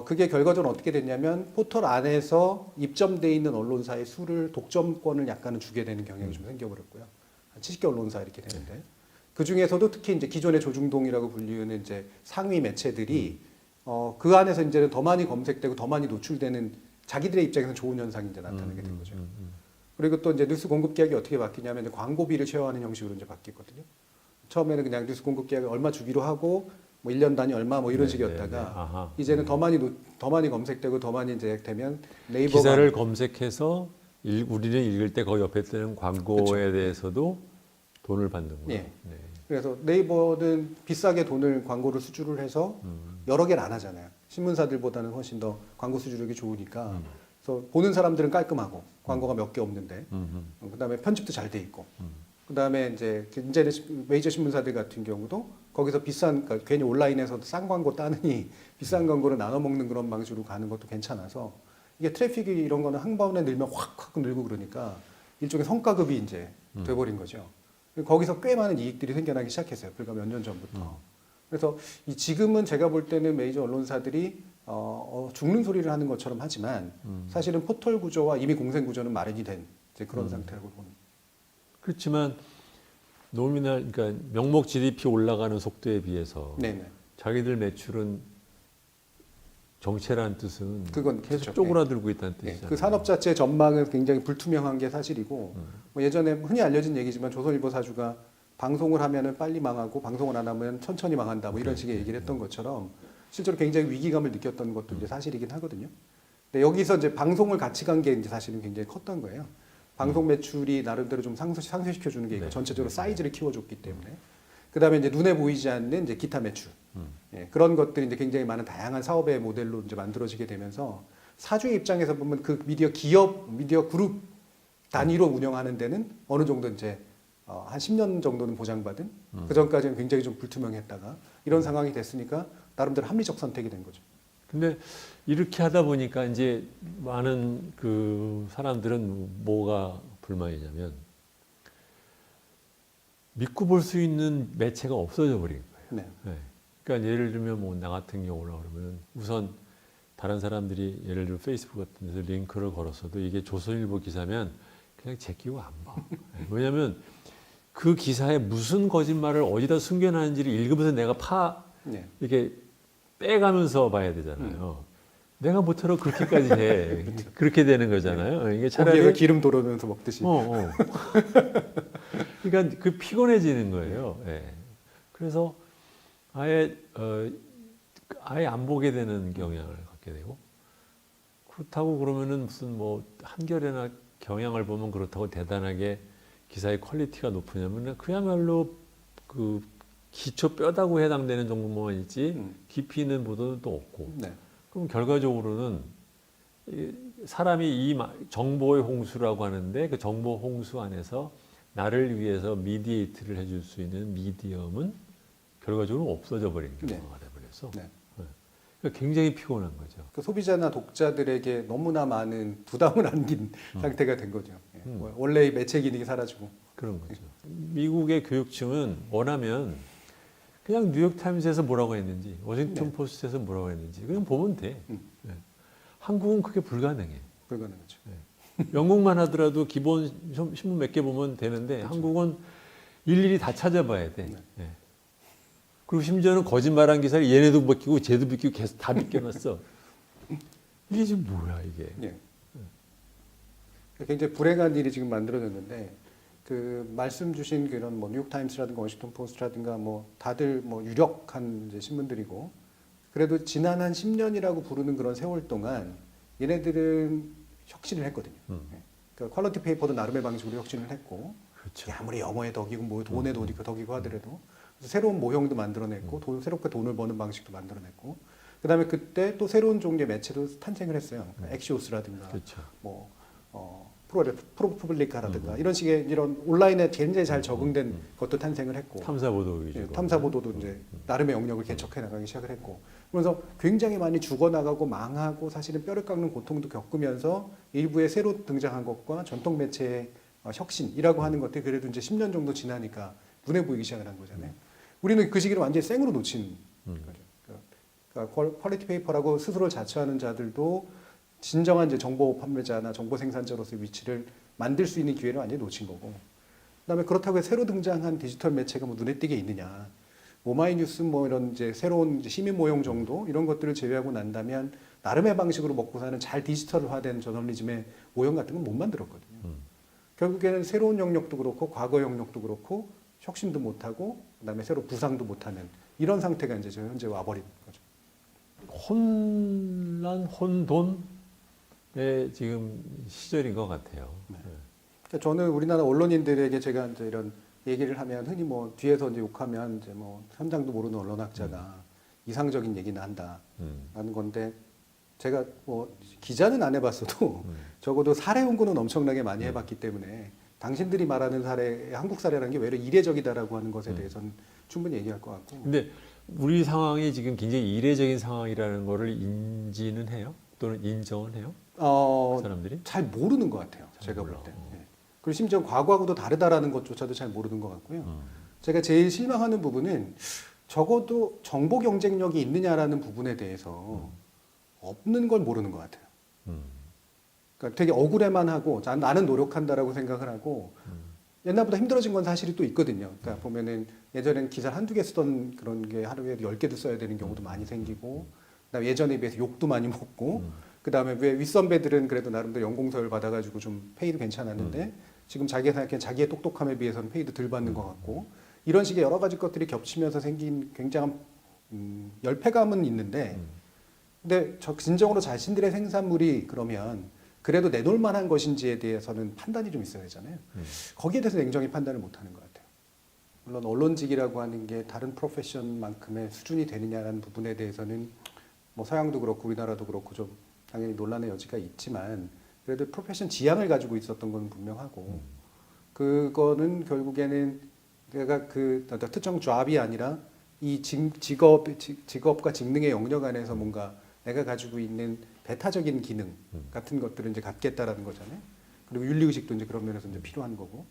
B: 그게 결과적으로 어떻게 됐냐면 포털 안에서 입점돼 있는 언론사의 수를 독점권을 약간은 주게 되는 경향이 좀 생겨버렸고요. 한 70개 언론사 이렇게 되는데 그 중에서도 특히 이제 기존의 조중동이라고 불리는 이제 상위 매체들이 그 안에서 이제는 더 많이 검색되고 더 많이 노출되는 자기들의 입장에서 좋은 현상이 이제 나타나게 된 거죠. 그리고 또 이제 뉴스 공급 계약이 어떻게 바뀌냐면 이제 광고비를 쉐어하는 형식으로 이제 바뀌었거든요. 처음에는 그냥 뉴스 공급 계약을 얼마 주기로 하고 뭐 1년 단위 얼마 뭐 이런 식이었다가 이제는 더 많이 검색되고 더 많이 이제 되면 네이버가
A: 기사를 검색해서 우리는 읽을 때 그 옆에 뜨는 광고에
B: 그쵸.
A: 대해서도 돈을 받는구나.
B: 예.
A: 네.
B: 그래서 네이버는 비싸게 광고를 수주를 해서 여러 개를 안 하잖아요. 신문사들보다는 훨씬 더 광고 수주력이 좋으니까. 그래서 보는 사람들은 깔끔하고 광고가 몇 개 없는데 그다음에 편집도 잘 돼 있고 그다음에 이제는 메이저 신문사들 같은 경우도 거기서 그러니까 괜히 온라인에서도 싼 광고 따느니 비싼 광고를 나눠 먹는 그런 방식으로 가는 것도 괜찮아서 이게 트래픽이 이런 거는 한 번에 늘면 확 늘고 그러니까 일종의 성과급이 이제 돼버린 거죠. 거기서 꽤 많은 이익들이 생겨나기 시작했어요. 불과 몇 년 전부터. 그래서 지금은 제가 볼 때는 메이저 언론사들이 죽는 소리를 하는 것처럼 하지만 사실은 포털 구조와 이미 공생 구조는 마련이 된 이제 그런 상태라고 봅니다.
A: 그렇지만 그러니까 명목 GDP 올라가는 속도에 비해서
B: 네네.
A: 자기들 매출은 정체라는 뜻은
B: 그건
A: 계속
B: 그렇죠.
A: 쪼그라들고 있다는
B: 네.
A: 뜻이잖아요.
B: 그 산업 자체의 전망은 굉장히 불투명한 게 사실이고 뭐 예전에 흔히 알려진 얘기지만 조선일보 사주가 방송을 하면은 빨리 망하고 방송을 안 하면 천천히 망한다 뭐 이런 식의 얘기를 했던 것처럼 실제로 굉장히 위기감을 느꼈던 것도 이제 사실이긴 하거든요. 근데 여기서 이제 방송을 같이 간 게 이제 사실은 굉장히 컸던 거예요. 방송 매출이 나름대로 좀 상쇄시켜 주는 게 있고
A: 네.
B: 전체적으로
A: 네.
B: 사이즈를 키워줬기 때문에 그다음에 이제 눈에 보이지 않는 이제 기타 매출
A: 음.
B: 예, 그런 것들이 이제 굉장히 많은 다양한 사업의 모델로 이제 만들어지게 되면서 사주의 입장에서 보면 그 미디어 기업 미디어 그룹 단위로 운영하는 데는 어느 정도 이제 한 10년 정도는 보장받은 그 전까지는 굉장히 좀 불투명했다가 이런 상황이 됐으니까 나름대로 합리적 선택이 된 거죠.
A: 근데 이렇게 하다 보니까 이제 많은 그 사람들은 뭐가 불만이냐면 믿고 볼 수 있는 매체가 없어져 버린 거예요.
B: 네.
A: 네. 그러니까 예를 들면 뭐 나 같은 경우라 그러면 우선 다른 사람들이 예를 들어 페이스북 같은 데서 링크를 걸었어도 이게 조선일보 기사면 그냥 제끼고 안 봐. 네. 왜냐하면 그 기사에 무슨 거짓말을 어디다 숨겨놨는지를 읽으면서 내가
B: 네.
A: 이렇게 빼가면서 봐야 되잖아요. 내가 못하러 그렇게까지 해. 그렇게 되는 거잖아요. 이게
B: 거기에서
A: 차라리
B: 기름 돌으면서 먹듯이.
A: 그러니까 그 피곤해지는 거예요. 예. 그래서 아예 안 보게 되는 경향을 갖게 되고 그렇다고 그러면은 무슨 뭐 한겨레나 경향을 보면 그렇다고 대단하게 기사의 퀄리티가 높으냐면 그야말로 그 기초 뼈다구 해당되는 정도만 있지 깊이 있는 보도는 또 없고
B: 네.
A: 그럼 결과적으로는 사람이 이 정보의 홍수라고 하는데 그 정보 홍수 안에서 나를 위해서 미디에이트를 해줄 수 있는 미디엄은 결과적으로 없어져 버린 경우가 돼버려서
B: 네.
A: 그러니까 굉장히 피곤한 거죠.
B: 그 소비자나 독자들에게 너무나 많은 부담을 안긴 상태가 된 거죠. 예. 원래의 매체 기능이 사라지고.
A: 그런 거죠. 미국의 교육층은 원하면 그냥 뉴욕타임스에서 뭐라고 했는지 워싱턴 포스트에서 뭐라고 했는지 그냥 보면 돼. 네. 한국은 그게 불가능해.
B: 불가능하죠.
A: 네. 영국만 하더라도 기본 신문 몇 개 보면 되는데
B: 그렇죠.
A: 한국은 일일이 다 찾아봐야 돼.
B: 네.
A: 네. 그리고 심지어는 거짓말한 기사를 얘네도 비끼고 쟤도 비끼고 계속 다 비껴놨어. 이게 지금 뭐야 이게.
B: 예. 굉장히 불행한 일이 지금 만들어졌는데 그 말씀 주신 그런 뭐 뉴욕타임스라든가 워싱턴 포스트라든가 뭐 다들 뭐 유력한 이제 신문들이고 그래도 지난 한 10년이라고 부르는 그런 세월 동안 얘네들은 혁신을 했거든요. 예. 그러니까 퀄리티 페이퍼도 나름의 방식으로 혁신을 했고
A: 그렇죠.
B: 아무리 영어의 덕이고 뭐 돈의 덕이고 하더라도 새로운 모형도 만들어냈고 새롭게 돈을 버는 방식도 만들어냈고 그다음에 그때 또 새로운 종류의 매체도 탄생을 했어요. 그러니까 엑시오스라든가
A: 그렇죠.
B: 뭐 프로publi카라든가 이런 식의 이런 온라인에 굉장히 잘 적응된 것도 탄생을 했고
A: 탐사보도 위주로.
B: 예, 탐사보도도 이제 나름의 영역을 개척해 나가기 시작을 했고 그러면서 굉장히 많이 죽어나가고 망하고 사실은 뼈를 깎는 고통도 겪으면서 일부에 새로 등장한 것과 전통 매체의 혁신이라고 하는 것들이 그래도 이제 10년 정도 지나니까 눈에 보이기 시작을 한 거잖아요. 우리는 그 시기를 완전히 생으로 놓친 거죠. 그러니까 퀄리티 페이퍼라고 스스로를 자처하는 자들도 진정한 이제 정보 판매자나 정보 생산자로서의 위치를 만들 수 있는 기회를 완전히 놓친 거고. 그다음에 그렇다고 해서 새로 등장한 디지털 매체가 뭐 눈에 띄게 있느냐. 오마이뉴스 뭐 이런 이제 새로운 이제 시민 모형 정도 이런 것들을 제외하고 난다면 나름의 방식으로 먹고 사는 잘 디지털화된 저널리즘의 모형 같은 건 못 만들었거든요. 결국에는 새로운 영역도 그렇고 과거 영역도 그렇고 혁신도 못하고 그다음에 새로 부상도 못하는 이런 상태가 이제 현재 와버린 거죠.
A: 혼란, 혼돈의 지금 시절인 것 같아요.
B: 네. 그러니까 저는 우리나라 언론인들에게 제가 이제 이런 얘기를 하면 흔히 뭐 뒤에서 이제 욕하면 이제 뭐 현장도 모르는 언론학자가 이상적인 얘기는 한다라는 건데 제가 뭐 기자는 안 해봤어도 적어도 사례 연구는 엄청나게 많이 해봤기 때문에 당신들이 말하는 사례, 한국 사례라는 게 왜 이렇게 이례적이다라고 하는 것에 대해서는 충분히 얘기할 것 같고.
A: 근데 우리 상황이 지금 굉장히 이례적인 상황이라는 거를 인지는 해요? 또는 인정은 해요? 사람들이?
B: 잘 모르는 것 같아요. 제가 볼 때. 예. 그리고 심지어 과거하고도 다르다라는 것조차도 잘 모르는 것 같고요. 제가 제일 실망하는 부분은 적어도 정보 경쟁력이 있느냐라는 부분에 대해서 없는 걸 모르는 것 같아요. 그러니까 되게 억울해만 하고 나는 노력한다라고 생각을 하고 옛날보다 힘들어진 건 사실이 또 있거든요. 그러니까 보면은 예전엔 기사를 한두 개 쓰던 그런 게 하루에 10개도 써야 되는 경우도 많이 생기고 그다음에 예전에 비해서 욕도 많이 먹고 그다음에 왜 윗선배들은 그래도 나름대로 연공서열 받아가지고 좀 페이도 괜찮았는데 지금 자기가 생각하기엔 자기의 똑똑함에 비해서는 페이도 덜 받는 것 같고 이런 식의 여러 가지 것들이 겹치면서 생긴 굉장한 열패감은 있는데 근데 진정으로 자신들의 생산물이 그러면 그래도 내놓을 만한 것인지에 대해서는 판단이 좀 있어야 되잖아요. 거기에 대해서 냉정히 판단을 못하는 것 같아요. 물론 언론직이라고 하는 게 다른 프로페션만큼의 수준이 되느냐라는 부분에 대해서는 뭐 서양도 그렇고 우리나라도 그렇고 좀 당연히 논란의 여지가 있지만 그래도 프로페션 지향을 가지고 있었던 건 분명하고 그거는 결국에는 내가 그 특정 잡이 아니라 이 직업과 직능의 영역 안에서 뭔가 내가 가지고 있는 배타적인 기능 같은 것들을 이제 갖겠다라는 거잖아요. 그리고 윤리의식도 이제 그런 면에서 이제 필요한 거고.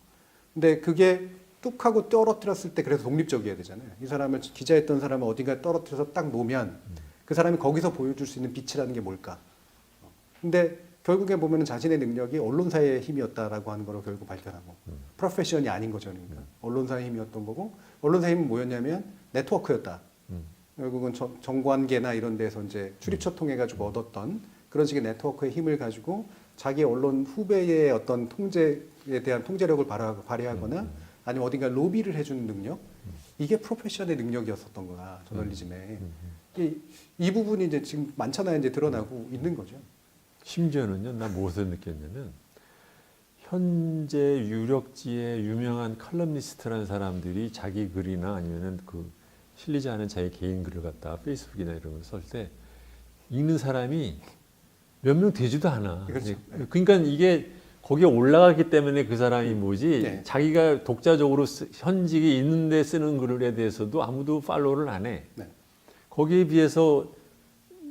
B: 근데 그게 뚝 하고 떨어뜨렸을 때 그래서 독립적이어야 되잖아요. 이 사람을 기자했던 사람을 어딘가 떨어뜨려서 딱 놓으면 그 사람이 거기서 보여줄 수 있는 빛이라는 게 뭘까? 근데 결국에 보면은 자신의 능력이 언론사의 힘이었다라고 하는 거로 결국 발견하고 프로페셔널이 아닌 거죠. 그러니까 언론사의 힘이었던 거고 언론사의 힘은 뭐였냐면 네트워크였다. 결국은 정관계나 이런 데서 이제 출입처 통해 가지고 얻었던 그런 식의 네트워크의 힘을 가지고 자기 언론 후배의 어떤 통제에 대한 통제력을 발휘하거나 아니면 어딘가 로비를 해주는 능력 이게 프로페셔널의 능력이었었던 거야 저널리즘에 이 부분이 이제 지금 많잖아요. 이제 드러나고 있는 거죠.
A: 심지어는요, 나 무엇을 느꼈냐면 현재 유력지의 유명한 칼럼니스트라는 사람들이 자기 글이나 아니면은 그 실리지 않은 자기 개인 글을 갖다가 페이스북이나 이런 걸 쓸 때 읽는 사람이 몇 명 되지도 않아.
B: 그렇죠.
A: 그러니까 이게 거기에 올라갔기 때문에 그 사람이 뭐지
B: 네.
A: 자기가 독자적으로 현직이 있는데 쓰는 글에 대해서도 아무도 팔로우를 안 해.
B: 네.
A: 거기에 비해서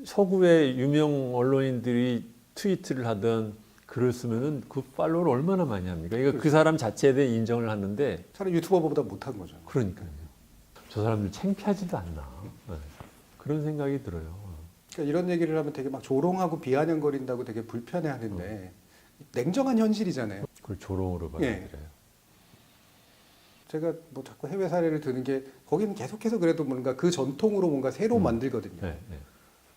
A: 서구의 유명 언론인들이 트위트를 하던 글을 쓰면은 그 팔로우를 얼마나 많이 합니까? 그러니까 그 사람 자체에 대해 인정을 하는데
B: 차라리 유튜버보다 못한 거죠.
A: 그러니까요. 저 사람들 창피하지도 않나. 네. 그런 생각이 들어요.
B: 그러니까 이런 얘기를 하면 되게 막 조롱하고 비아냥거린다고 되게 불편해하는데 냉정한 현실이잖아요.
A: 그걸 조롱으로 받아들여요.
B: 제가 뭐 자꾸 해외 사례를 드는 게 거기는 계속해서 그래도 뭔가 그 전통으로 뭔가 새로 만들거든요.
A: 네, 네.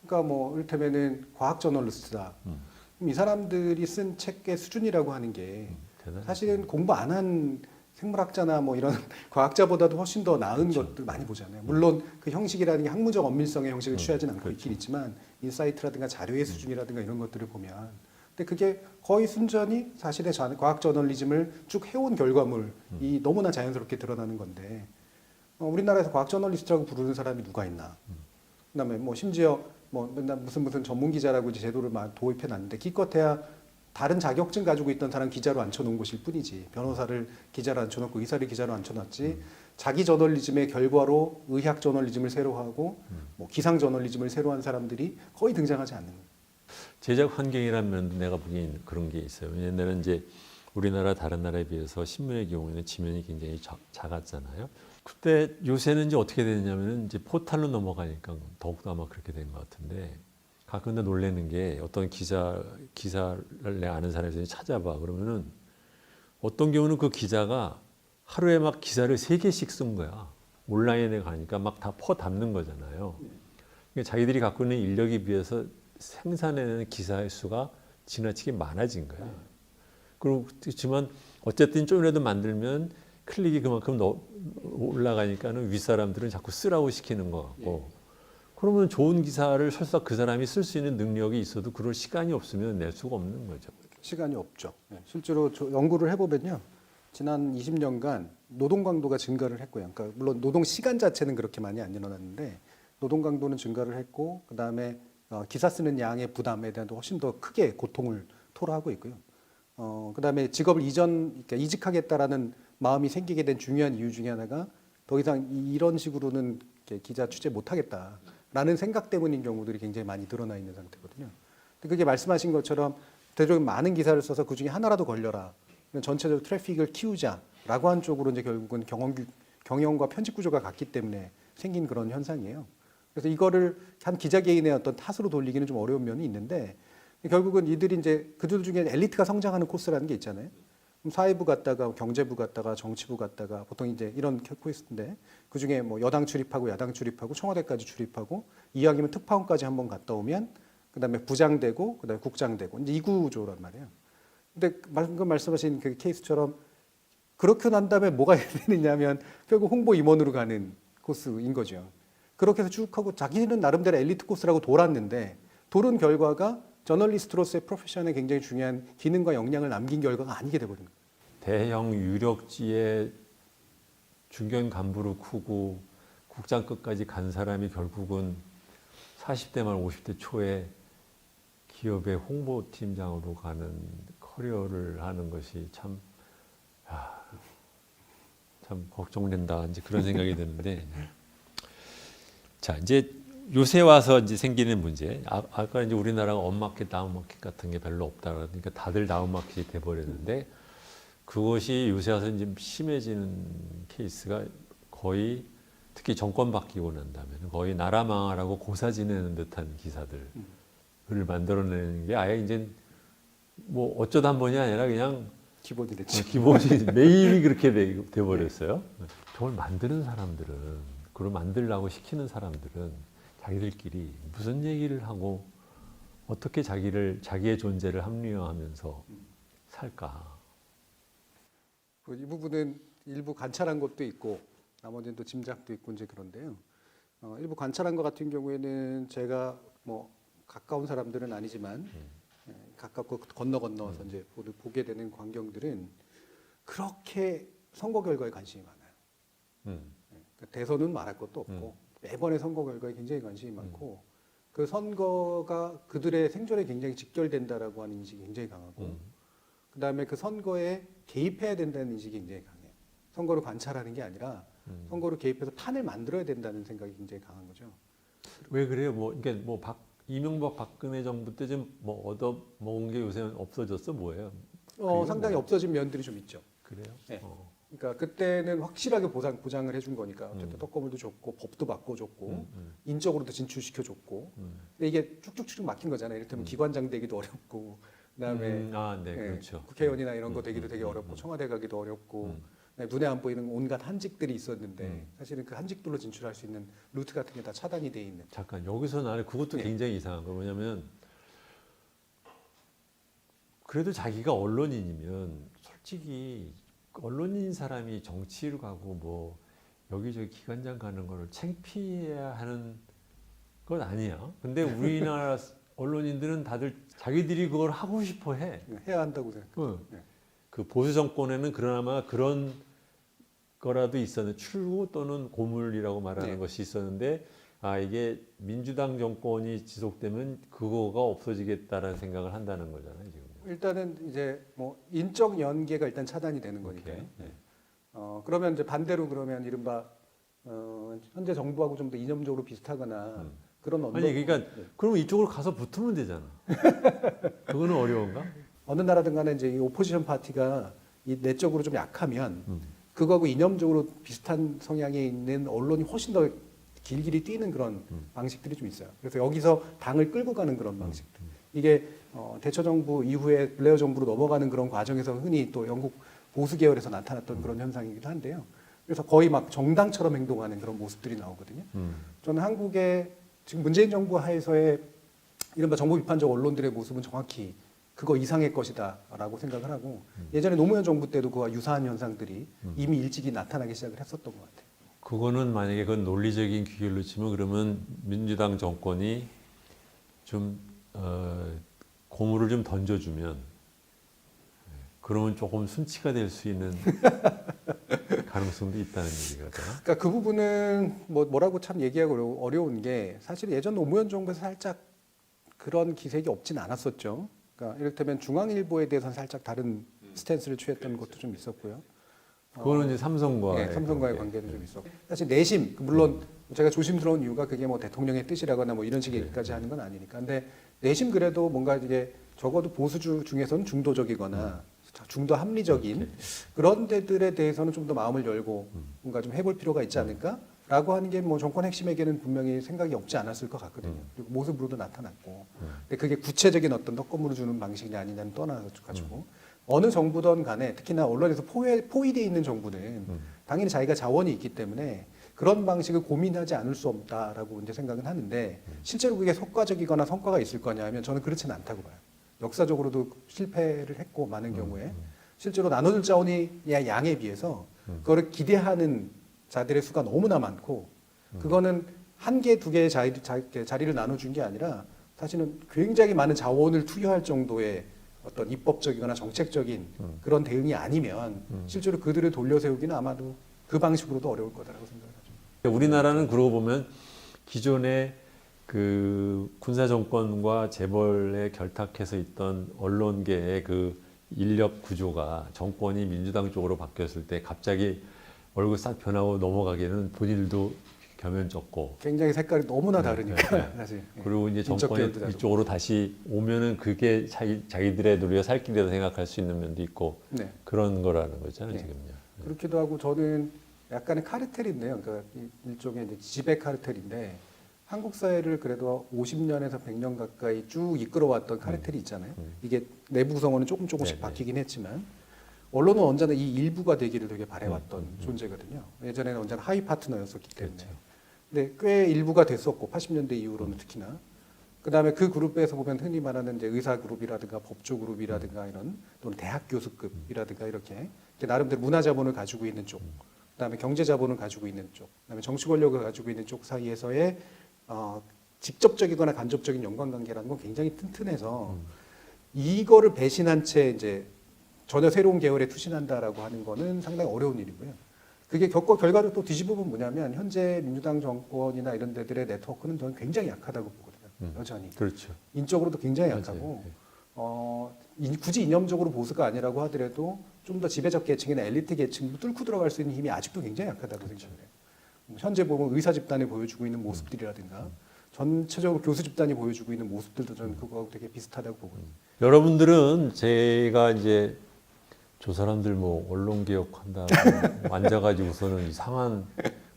B: 그러니까 뭐 이를테면은 과학 저널리스트다. 그럼 이 사람들이 쓴 책의 수준이라고 하는 게
A: 대단하죠.
B: 사실은 공부 안 한 생물학자나 뭐 이런 과학자보다도 훨씬 더 나은
A: 그렇죠.
B: 것들 많이 보잖아요. 물론 그 형식이라는 게 학문적 엄밀성의 형식을 취하진 않고
A: 그렇죠.
B: 있긴 있지만 인사이트라든가 자료의 수준이라든가 이런 것들을 보면 근데 그게 거의 순전히 사실의 과학 저널리즘을 쭉 해온 결과물이 너무나 자연스럽게 드러나는 건데 우리나라에서 과학 저널리스트라고 부르는 사람이 누가 있나? 그다음에 뭐 심지어 뭐 맨날 무슨 전문 기자라고 이제 제도를 막 도입해 놨는데 기껏해야 다른 자격증 가지고 있던 사람 기자로 앉혀놓은 것일 뿐이지 변호사를 기자로 앉혀놓고 의사를 기자로 앉혀놨지 자기 저널리즘의 결과로 의학 저널리즘을 새로 하고 뭐 기상 저널리즘을 새로 한 사람들이 거의 등장하지 않는 거예요.
A: 제작 환경이라는 면도 내가 보기엔 그런 게 있어요. 왜냐하면 이제 우리나라 다른 나라에 비해서 신문의 경우에는 지면이 굉장히 작았잖아요. 그때 요새는 이제 어떻게 되냐면은 이제 포탈로 넘어가니까 더욱더 아마 그렇게 된 것 같은데 가끔 놀라는 게 어떤 기사를 내 아는 사람이 찾아봐 그러면은 어떤 경우는 그 기자가 하루에 막 기사를 3개씩 쓴 거야. 온라인에 가니까 막 다 퍼담는 거잖아요. 그러니까 자기들이 갖고 있는 인력에 비해서 생산해내는 기사의 수가 지나치게 많아진 거야. 그렇지만 어쨌든 좀이라도 만들면 클릭이 그만큼 올라가니까는 윗사람들은 자꾸 쓰라고 시키는 것 같고 그러면 좋은 기사를 설사 그 사람이 쓸 수 있는 능력이 있어도 그럴 시간이 없으면 낼 수가 없는 거죠.
B: 시간이 없죠. 실제로 연구를 해보면요. 지난 20년간 노동 강도가 증가를 했고요. 그러니까 물론 노동 시간 자체는 그렇게 많이 안 일어났는데 노동 강도는 증가를 했고 그다음에 기사 쓰는 양의 부담에 대한 훨씬 더 크게 고통을 토로하고 있고요. 그다음에 직업을 그러니까 이직하겠다라는 마음이 생기게 된 중요한 이유 중에 하나가 더 이상 이런 식으로는 기자 취재 못하겠다라는 생각 때문인 경우들이 굉장히 많이 드러나 있는 상태거든요. 근데 그게 말씀하신 것처럼 대중적으로 많은 기사를 써서 그 중에 하나라도 걸려라. 전체적으로 트래픽을 키우자라고 한 쪽으로 이제 결국은 경영과 편집 구조가 같기 때문에 생긴 그런 현상이에요. 그래서 이거를 한 기자 개인의 어떤 탓으로 돌리기는 좀 어려운 면이 있는데 결국은 이들이 이제 그들 중에 엘리트가 성장하는 코스라는 게 있잖아요. 사회부 갔다가 경제부 갔다가 정치부 갔다가 보통 이제 이런 코스인데 그 중에 뭐 여당 출입하고 야당 출입하고 청와대까지 출입하고 이왕이면 특파원까지 한번 갔다 오면 그다음에 부장 되고 그다음에 국장 되고 이제 이 구조란 말이에요. 근데 방금 말씀하신 그 케이스처럼 그렇게 난 다음에 뭐가 되느냐면 결국 홍보 임원으로 가는 코스인 거죠. 그렇게 해서 쭉 하고 자기는 나름대로 엘리트 코스라고 돌았는데 돌은 결과가 저널리스트로서의 프로페션에 굉장히 중요한 기능과 역량을 남긴 결과가 아니게 돼버린 거예요.
A: 대형 유력지에 중견 간부로 크고 국장급까지 간 사람이 결국은 40대 말 50대 초에 기업의 홍보팀장으로 가는 커리어를 하는 것이 참 걱정된다. 이제 그런 생각이 드는데. 자, 이제 요새 와서 이제 생기는 문제. 아까 이제 우리나라가 업마켓, 다운마켓 같은 게 별로 없다. 그러니까 다들 다운마켓이 돼버렸는데 그것이 요새 와서 이제 심해지는 케이스가 거의 특히 정권 바뀌고 난 다음에는 거의 나라 망하라고 고사 지내는 듯한 기사들을 만들어내는 게 아예 이제 뭐 어쩌다 한 번이 아니라 그냥
B: 기본이 됐죠.
A: 기본이 매일이 그렇게 돼버렸어요. 저걸 만드는 사람들은, 그걸 만들라고 시키는 사람들은 자기들끼리 무슨 얘기를 하고 어떻게 자기의 존재를 합리화하면서 살까?
B: 이 부분은 일부 관찰한 것도 있고 나머지는 또 짐작도 있고 이제 그런데요. 일부 관찰한 것 같은 경우에는 제가 뭐 가까운 사람들은 아니지만 가깝고 건너서 이제 보게 되는 광경들은 그렇게 선거 결과에 관심이 많아요. 그러니까 대선은 말할 것도 없고 매번의 선거 결과에 굉장히 관심이 많고 그 선거가 그들의 생존에 굉장히 직결된다라고 하는 인식이 굉장히 강하고 그다음에 그 선거에 개입해야 된다는 인식이 굉장히 강해요. 선거를 관찰하는 게 아니라 선거를 개입해서 판을 만들어야 된다는 생각이 굉장히 강한 거죠.
A: 왜 그래요? 이명박 박근혜 정부 때 좀 뭐 얻어먹은 게 요새는 없어졌어? 뭐예요?
B: 상당히 없어진 면들이 좀 있죠.
A: 그래요?
B: 네. 그러니까 그때는 확실하게 보장을 해준 거니까 어쨌든 떡거물도 줬고 법도 바꿔줬고 인적으로도 진출시켜줬고 근데 이게 쭉쭉쭉 막힌 거잖아요. 이를테면 기관장 되기도 어렵고 그다음에
A: 네, 그렇죠.
B: 국회의원이나 이런 거 되기도 되게 어렵고 청와대 가기도 어렵고 눈에 안 보이는 온갖 한직들이 있었는데 사실은 그 한직들로 진출할 수 있는 루트 같은 게 다 차단이 돼 있는.
A: 잠깐 여기서 나는 그것도 굉장히 이상한 거 뭐냐면 그래도 자기가 언론인이면 솔직히 언론인 사람이 정치를 가고 뭐 여기저기 기관장 가는 거를 창피해야 하는 건 아니야. 근데 우리나라 언론인들은 다들 자기들이 그걸 하고 싶어 해.
B: 해야 한다고 생각해요.
A: 그 보수 정권에는 그나마 그런 거라도 있었는데 출구 또는 고물이라고 말하는 것이 있었는데 이게 민주당 정권이 지속되면 그거가 없어지겠다라는 생각을 한다는 거잖아요 지금.
B: 일단은 이제 뭐 인적 연계가 일단 차단이 되는 거니까요. 그러면 이제 반대로 그러면 이른바 현재 정부하고 좀 더 이념적으로 비슷하거나 그런 언론.
A: 아니 그러니까 그러면 이쪽으로 가서 붙으면 되잖아. 그거는 어려운가?
B: 어느 나라든 간에 이제 이 오포지션 파티가 이 내적으로 좀 약하면 그거하고 이념적으로 비슷한 성향에 있는 언론이 훨씬 더 길길이 뛰는 그런 방식들이 좀 있어요. 그래서 여기서 당을 끌고 가는 그런 방식들. 이게 대처 정부 이후에 블레어 정부로 넘어가는 그런 과정에서 흔히 또 영국 보수 계열에서 나타났던 그런 현상이기도 한데요. 그래서 거의 막 정당처럼 행동하는 그런 모습들이 나오거든요. 저는 한국의 지금 문재인 정부 하에서의 이른바 정부 비판적 언론들의 모습은 정확히 그거 이상의 것이다라고 생각을 하고 예전에 노무현 정부 때도 그와 유사한 현상들이 이미 일찍이 나타나기 시작을 했었던 것 같아요.
A: 그거는 만약에 그건 논리적인 귀결로 치면 그러면 민주당 정권이 좀 고무를 좀 던져주면 그러면 조금 순치가 될 수 있는 가능성도 있다는 얘기가 되나?
B: 그러니까 그 부분은 뭐라고 참 얘기하고 어려운 게 사실 예전 노무현 정부에서 살짝 그런 기색이 없진 않았었죠. 그러니까 이를테면 중앙일보에 대해서는 살짝 다른 스탠스를 취했던 것도 좀 있었고요.
A: 그거는 이제
B: 삼성과의 관계는 좀 있었고 사실 내심 물론 제가 조심스러운 이유가 그게 뭐 대통령의 뜻이라거나 뭐 이런 식의 얘기까지 하는 건 아니니까. 근데 내심 그래도 뭔가 이게 적어도 보수주 중에서는 중도적이거나 중도 합리적인 그런 데들에 대해서는 좀 더 마음을 열고 뭔가 좀 해볼 필요가 있지 않을까라고 하는 게 뭐 정권 핵심에게는 분명히 생각이 없지 않았을 것 같거든요. 그리고 모습으로도 나타났고. 근데 그게 구체적인 어떤 떡고물을 주는 방식이 아니냐는 떠나서 가지고 어느 정부든 간에 특히나 언론에서 포위되어 있는 정부는 당연히 자기가 자원이 있기 때문에 그런 방식을 고민하지 않을 수 없다라고 이제 생각은 하는데 실제로 그게 효과적이거나 성과가 있을 거냐 하면 저는 그렇지는 않다고 봐요. 역사적으로도 실패를 했고 많은 경우에 실제로 나눠줄 자원이 양에 비해서 그거를 기대하는 자들의 수가 너무나 많고 그거는 한 개, 두 개의 자리를 나눠준 게 아니라 사실은 굉장히 많은 자원을 투여할 정도의 어떤 입법적이거나 정책적인 그런 대응이 아니면 실제로 그들을 돌려세우기는 아마도 그 방식으로도 어려울 거다라고 생각하죠.
A: 우리나라는 그러고 보면 기존의 그 군사 정권과 재벌에 결탁해서 있던 언론계의 그 인력 구조가 정권이 민주당 쪽으로 바뀌었을 때 갑자기 얼굴 싹 변하고 넘어가기는 본인들도 겸연쩍고
B: 굉장히 색깔이 너무나 다르니까
A: 네.
B: 사실.
A: 그리고 이제
B: 인적
A: 정권이
B: 계열도 다르고.
A: 이쪽으로 다시 오면은 그게 자기들의 누리가 살 길이라고 생각할 수 있는 면도 있고
B: 네.
A: 그런 거라는 거잖아요
B: 네.
A: 지금요.
B: 그렇기도 하고 저는 약간의 카르텔인데요. 그러니까 일종의 이제 지배 카르텔인데 한국 사회를 그래도 50년에서 100년 가까이 쭉 이끌어왔던 카르텔이 있잖아요. 이게 내부 구성원은 조금씩
A: 네,
B: 바뀌긴 했지만 언론은 언제나 이 일부가 되기를 되게 바래왔던 존재거든요. 예전에는 언제나 하위 파트너였었기 때문에.
A: 그렇죠.
B: 근데 꽤 일부가 됐었고 80년대 이후로는 특히나. 그다음에 그 그룹에서 보면 흔히 말하는 이제 의사 그룹이라든가 법조 그룹이라든가 이런 또는 대학 교수급이라든가 이렇게 나름대로 문화 자본을 가지고 있는 쪽, 그다음에 경제 자본을 가지고 있는 쪽, 그다음에 정치 권력을 가지고 있는 쪽 사이에서의 직접적이거나 간접적인 연관관계라는 건 굉장히 튼튼해서 이거를 배신한 채 이제 전혀 새로운 계열에 투신한다라고 하는 거는 상당히 어려운 일이고요. 그게 결과로 또 뒤집어보면 뭐냐면 현재 민주당 정권이나 이런 데들의 네트워크는 저는 굉장히 약하다고 보거든요. 여전히.
A: 그렇죠.
B: 인적으로도 굉장히
A: 맞아요.
B: 약하고
A: 네.
B: 굳이 이념적으로 보수가 아니라고 하더라도 좀 더 지배적 계층이나 엘리트 계층도 뚫고 들어갈 수 있는 힘이 아직도 굉장히 약하다고 생각해요. 현재 보면 의사 집단이 보여주고 있는 모습들이라든가 전체적으로 교수 집단이 보여주고 있는 모습들도 저는 그거하고 되게 비슷하다고 보거든요.
A: 여러분들은 제가 이제 저 사람들 뭐 언론 개혁한다 앉아가지고서는 이상한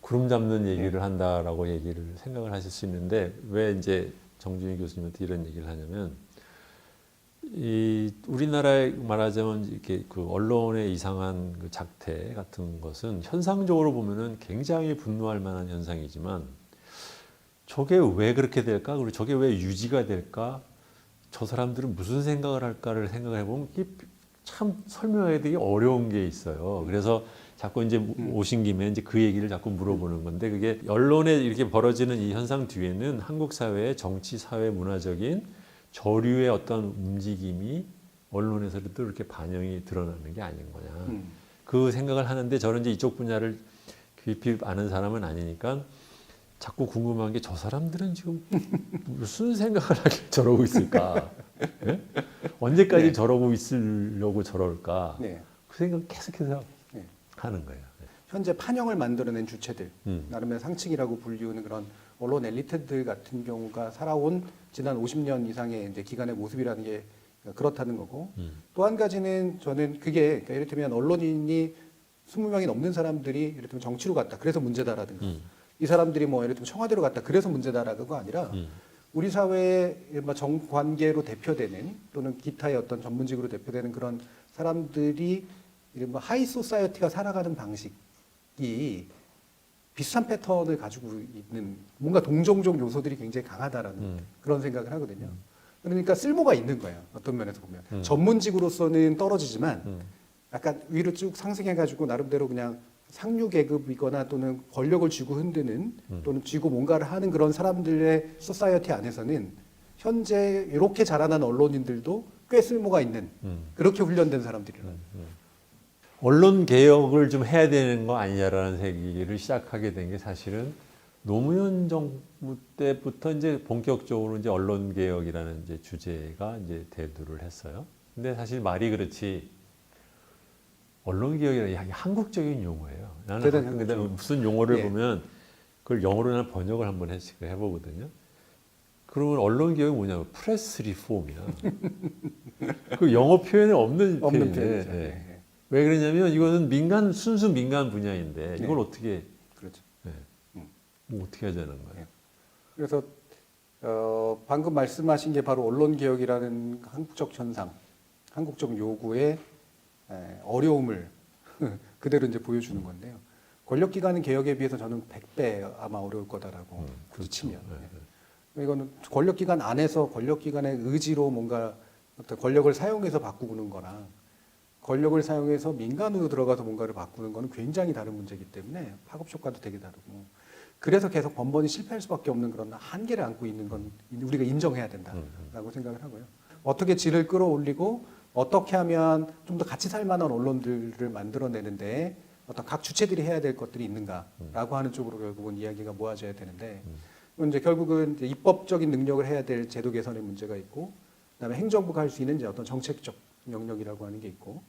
A: 구름 잡는 얘기를 한다라고 얘기를 생각을 하실 수 있는데 왜 이제 정준희 교수님한테 이런 얘기를 하냐면 이 우리나라에 말하자면 이렇게 그 언론의 이상한 그 작태 같은 것은 현상적으로 보면은 굉장히 분노할 만한 현상이지만 저게 왜 그렇게 될까? 그리고 저게 왜 유지가 될까? 저 사람들은 무슨 생각을 할까를 생각해 보면 이게 참 설명하기 되게 어려운 게 있어요. 그래서 자꾸 이제 오신 김에 이제 그 얘기를 자꾸 물어보는 건데 그게 언론에 이렇게 벌어지는 이 현상 뒤에는 한국 사회의 정치, 사회, 문화적인 저류의 어떤 움직임이 언론에서도 이렇게 반영이 드러나는 게 아닌 거냐. 그 생각을 하는데 저는 이제 이쪽 분야를 깊이 아는 사람은 아니니까 자꾸 궁금한 게 저 사람들은 지금 무슨 생각을 하길 저러고 있을까? 예? 언제까지
B: 네.
A: 저러고 있으려고 저럴까?
B: 네.
A: 그 생각 계속해서
B: 네.
A: 하는 거예요.
B: 현재 판형을 만들어낸 주체들,
A: 음.
B: 나름의 상층이라고 불리우는 그런 언론 엘리트들 같은 경우가 살아온 지난 50년 이상의 이제 기간의 모습이라는 게 그렇다는 거고 또 한 가지는 저는 그게 그러니까 이를테면 언론인이 20명이 넘는 사람들이 이를테면 정치로 갔다 그래서 문제다라든가 이 사람들이 뭐 예를 들면 청와대로 갔다 그래서 문제다라고가 아니라 우리 사회의 정관계로 대표되는 또는 기타의 어떤 전문직으로 대표되는 그런 사람들이 이른바 하이 소사이어티가 살아가는 방식이 비슷한 패턴을 가지고 있는 뭔가 동종적 요소들이 굉장히 강하다라는 그런 생각을 하거든요. 그러니까 쓸모가 있는 거예요. 어떤 면에서 보면 전문직으로서는 떨어지지만 약간 위로 쭉 상승해가지고 나름대로 그냥 상류 계급이거나 또는 권력을 쥐고 흔드는 또는 쥐고 뭔가를 하는 그런 사람들의 소사이어티 안에서는 현재 이렇게 자라난 언론인들도 꽤 쓸모가 있는 그렇게 훈련된 사람들이라.
A: 언론 개혁을 좀 해야 되는 거 아니냐라는 얘기를 시작하게 된 게 사실은 노무현 정부 때부터 이제 본격적으로 이제 언론 개혁이라는 이제 주제가 이제 대두를 했어요. 근데 사실 말이 그렇지 언론 개혁이라는 게 한국적인 용어예요. 나는 근데 무슨 용어를
B: 예.
A: 보면 그걸 영어로 난 번역을 한번 해보거든요. 그러면 언론 개혁이 뭐냐면 프레스 리폼이야. 그 영어 표현에 없는 표현이에요.
B: 표현이죠.
A: 예.
B: 예.
A: 왜 그러냐면 이거는 순수 민간 분야인데 이걸
B: 네.
A: 어떻게
B: 그렇죠.
A: 뭐 어떻게 하자는 거예요?
B: 그래서 방금 말씀하신 게 바로 언론 개혁이라는 한국적 현상, 한국적 요구의 어려움을 그대로 이제 보여주는 건데요. 권력기관 개혁에 비해서 저는 100배 아마 어려울 거다라고 굳이 치면. 이거는 권력기관 안에서 권력기관의 의지로 뭔가 어떤 권력을 사용해서 바꾸는 거랑 권력을 사용해서 민간으로 들어가서 뭔가를 바꾸는 거는 굉장히 다른 문제이기 때문에 파급 효과도 되게 다르고 그래서 계속 번번이 실패할 수밖에 없는 그런 한계를 안고 있는 건 우리가 인정해야 된다라고 생각을 하고요. 어떻게 질을 끌어올리고 어떻게 하면 좀 더 같이 살 만한 언론들을 만들어내는데 어떤 각 주체들이 해야 될 것들이 있는가라고 하는 쪽으로 결국은 이야기가 모아져야 되는데 이제 결국은 이제 입법적인 능력을 해야 될 제도 개선의 문제가 있고 그다음에 행정부가 할 수 있는 이제 어떤 정책적 영역이라고 하는 게 있고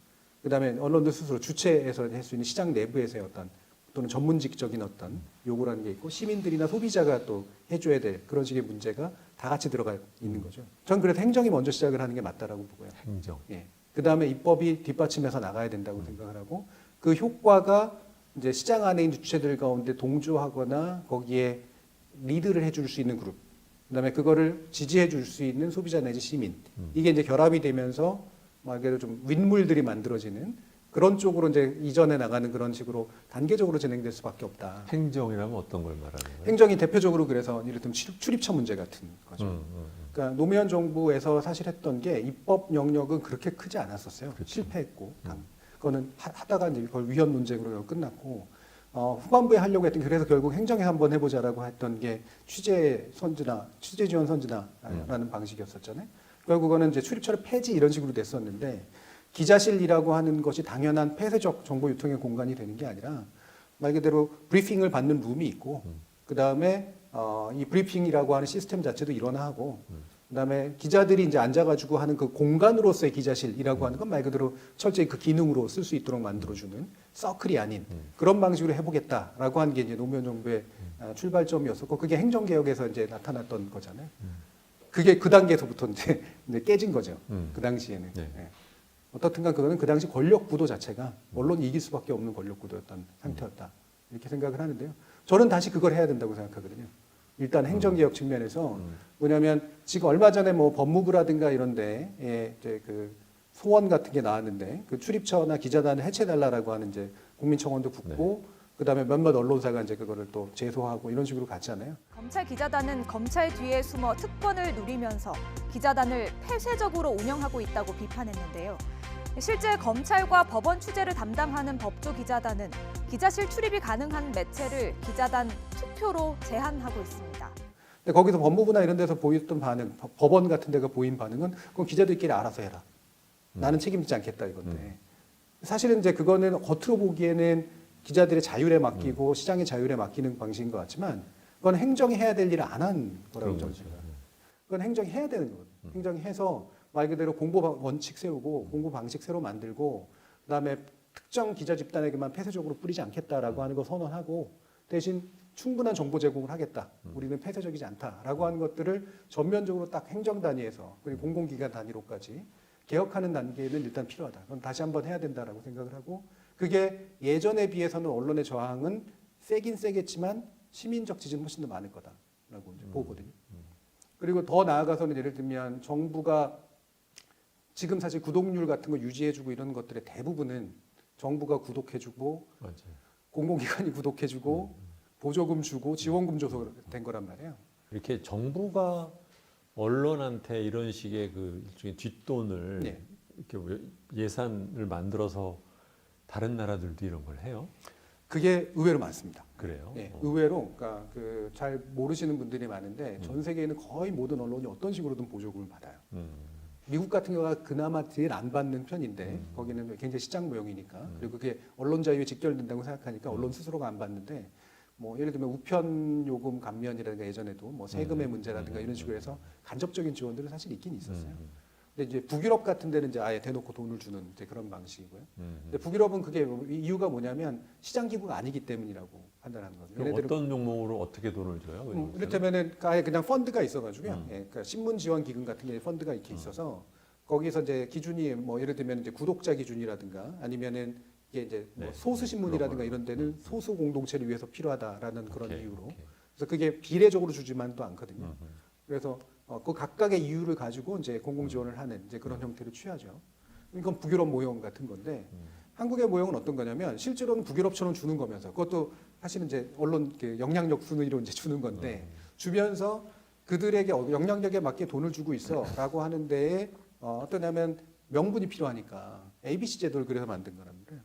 B: 그다음에 언론들 스스로 주체에서 할 수 있는 시장 내부에서의 어떤 또는 전문직적인 어떤 요구라는 게 있고 시민들이나 소비자가 또 해줘야 될 그런 식의 문제가 다 같이 들어가 있는 거죠. 전 그래서 행정이 먼저 시작을 하는 게 맞다라고 보고요.
A: 행정.
B: 예. 그 다음에 입법이 뒷받침해서 나가야 된다고 생각을 하고 그 효과가 이제 시장 안에 있는 주체들 가운데 동조하거나 거기에 리드를 해줄 수 있는 그룹, 그다음에 그거를 지지해줄 수 있는 소비자 내지 시민 이게 이제 결합이 되면서 말 그대로 좀 윗물들이 만들어지는 그런 쪽으로 이제 이전해 나가는 그런 식으로 단계적으로 진행될 수밖에 없다.
A: 행정이라면 어떤 걸 말하는 거예요?
B: 행정이 대표적으로 그래서 이를테면 출입처 문제 같은 거죠. 그러니까 노무현 정부에서 사실 했던 게 입법 영역은 그렇게 크지 않았었어요.
A: 그렇죠.
B: 실패했고 그거는 하다가 이제 그걸 위헌 논쟁으로 끝났고 후반부에 하려고 했던 게 그래서 결국 행정에 한번 해보자라고 했던 게 취재 지원 선진화라는 방식이었었잖아요. 결국은 이제 출입처를 폐지 이런 식으로 됐었는데 기자실이라고 하는 것이 당연한 폐쇄적 정보 유통의 공간이 되는 게 아니라 말 그대로 브리핑을 받는 룸이 있고 그 다음에 이 브리핑이라고 하는 시스템 자체도 일원화하고 그다음에 기자들이 이제 앉아가지고 하는 그 공간으로서의 기자실이라고 하는 건 말 그대로 철저히 그 기능으로 쓸 수 있도록 만들어주는 서클이 아닌 그런 방식으로 해보겠다라고 하는 게 이제 노무현 정부의 출발점이었었고 그게 행정개혁에서 이제 나타났던 거잖아요. 그게 그 단계에서부터 이제 깨진 거죠. 그 당시에는.
A: 네.
B: 예. 어떻든간 그거는 그 당시 권력 구도 자체가 언론이 이길 수밖에 없는 권력 구도였던 상태였다. 이렇게 생각을 하는데요. 저는 다시 그걸 해야 된다고 생각하거든요. 일단 행정개혁 측면에서 뭐냐면 지금 얼마 전에 뭐 법무부라든가 이런데 이제 그 소원 같은 게 나왔는데 그 출입처나 기자단을 해체달라라고 하는 이제 국민청원도 붙고 그다음에 몇몇 언론사가 이제 그거를 또 제소하고 이런 식으로 갔잖아요.
C: 검찰 기자단은 검찰 뒤에 숨어 특권을 누리면서 기자단을 폐쇄적으로 운영하고 있다고 비판했는데요. 실제 검찰과 법원 취재를 담당하는 법조 기자단은 기자실 출입이 가능한 매체를 기자단 투표로 제한하고 있습니다.
B: 근데 거기서 법무부나 이런 데서 보였던 반응, 법원 같은 데가 보인 반응은 그건 기자들끼리 알아서 해라. 나는 책임지지 않겠다 이건데. 사실은 이제 그거는 겉으로 보기에는 기자들의 자율에 맡기고 시장의 자율에 맡기는 방식인 것 같지만 그건 행정이 해야 될 일을 안 한 거라고 저는 생각해요. 그건 행정이 해야 되는 거거든요. 행정이 해서 말 그대로 공보 원칙 세우고 공보 방식 새로 만들고 그다음에 특정 기자 집단에게만 폐쇄적으로 뿌리지 않겠다라고 하는 거 선언하고 대신 충분한 정보 제공을 하겠다. 우리는 폐쇄적이지 않다라고 하는 것들을 전면적으로 딱 행정 단위에서 그리고 공공기관 단위로까지 개혁하는 단계는 일단 필요하다. 그건 다시 한번 해야 된다라고 생각을 하고 그게 예전에 비해서는 언론의 저항은 세긴 세겠지만 시민적 지지는 훨씬 더 많을 거다라고 이제 보거든요. 그리고 더 나아가서는 예를 들면 정부가 지금 사실 구독률 같은 거 유지해주고 이런 것들의 대부분은 정부가 구독해주고
A: 맞아요.
B: 공공기관이 구독해주고 보조금 주고 지원금 줘서 된 거란 말이에요.
A: 이렇게 정부가 언론한테 이런 식의 그 일종의 뒷돈을
B: 네.
A: 이렇게 예산을 만들어서 다른 나라들도 이런 걸 해요?
B: 그게 의외로 많습니다.
A: 그래요?
B: 예, 의외로 그러니까 그 잘 모르시는 분들이 많은데 전 세계에는 거의 모든 언론이 어떤 식으로든 보조금을 받아요. 미국 같은 경우가 그나마 제일 안 받는 편인데 거기는 굉장히 시장 모형이니까 그리고 그게 언론 자유에 직결된다고 생각하니까 언론 스스로가 안 받는데 뭐 예를 들면 우편 요금 감면이라든가 예전에도 뭐 세금의 문제라든가 이런 식으로 해서 간접적인 지원들은 사실 있긴 있었어요. 근데 이제 북유럽 같은 데는 이제 아예 대놓고 돈을 주는 이제 그런 방식이고요. 근데 북유럽은 그게 이유가 뭐냐면 시장 기구가 아니기 때문이라고 판단하는 거예요.
A: 그럼 어떤 종목으로 어떻게 돈을 줘요?
B: 이를테면은 아예 그냥 펀드가 있어가지고요. 예, 그러니까 신문 지원 기금 같은 게 펀드가 이렇게 있어서 거기서 이제 기준이 뭐 예를 들면 이제 구독자 기준이라든가 아니면은 이게 이제 뭐 소수 신문이라든가 이런 데는 소수 공동체를 위해서 필요하다라는 그런 이유로. 그래서 그게 비례적으로 주지만도 않거든요. 그래서 그 각각의 이유를 가지고 이제 공공 지원을 하는 이제 그런 형태를 취하죠. 이건 북유럽 모형 같은 건데 한국의 모형은 어떤 거냐면 실제로는 북유럽처럼 주는 거면서 그것도 사실은 이제 언론 영향력 순위로 이제 주는 건데 주면서 그들에게 영향력에 맞게 돈을 주고 있어라고 하는 데에 어떠냐면 명분이 필요하니까 ABC 제도를 그래서 만든 거란 말이에요.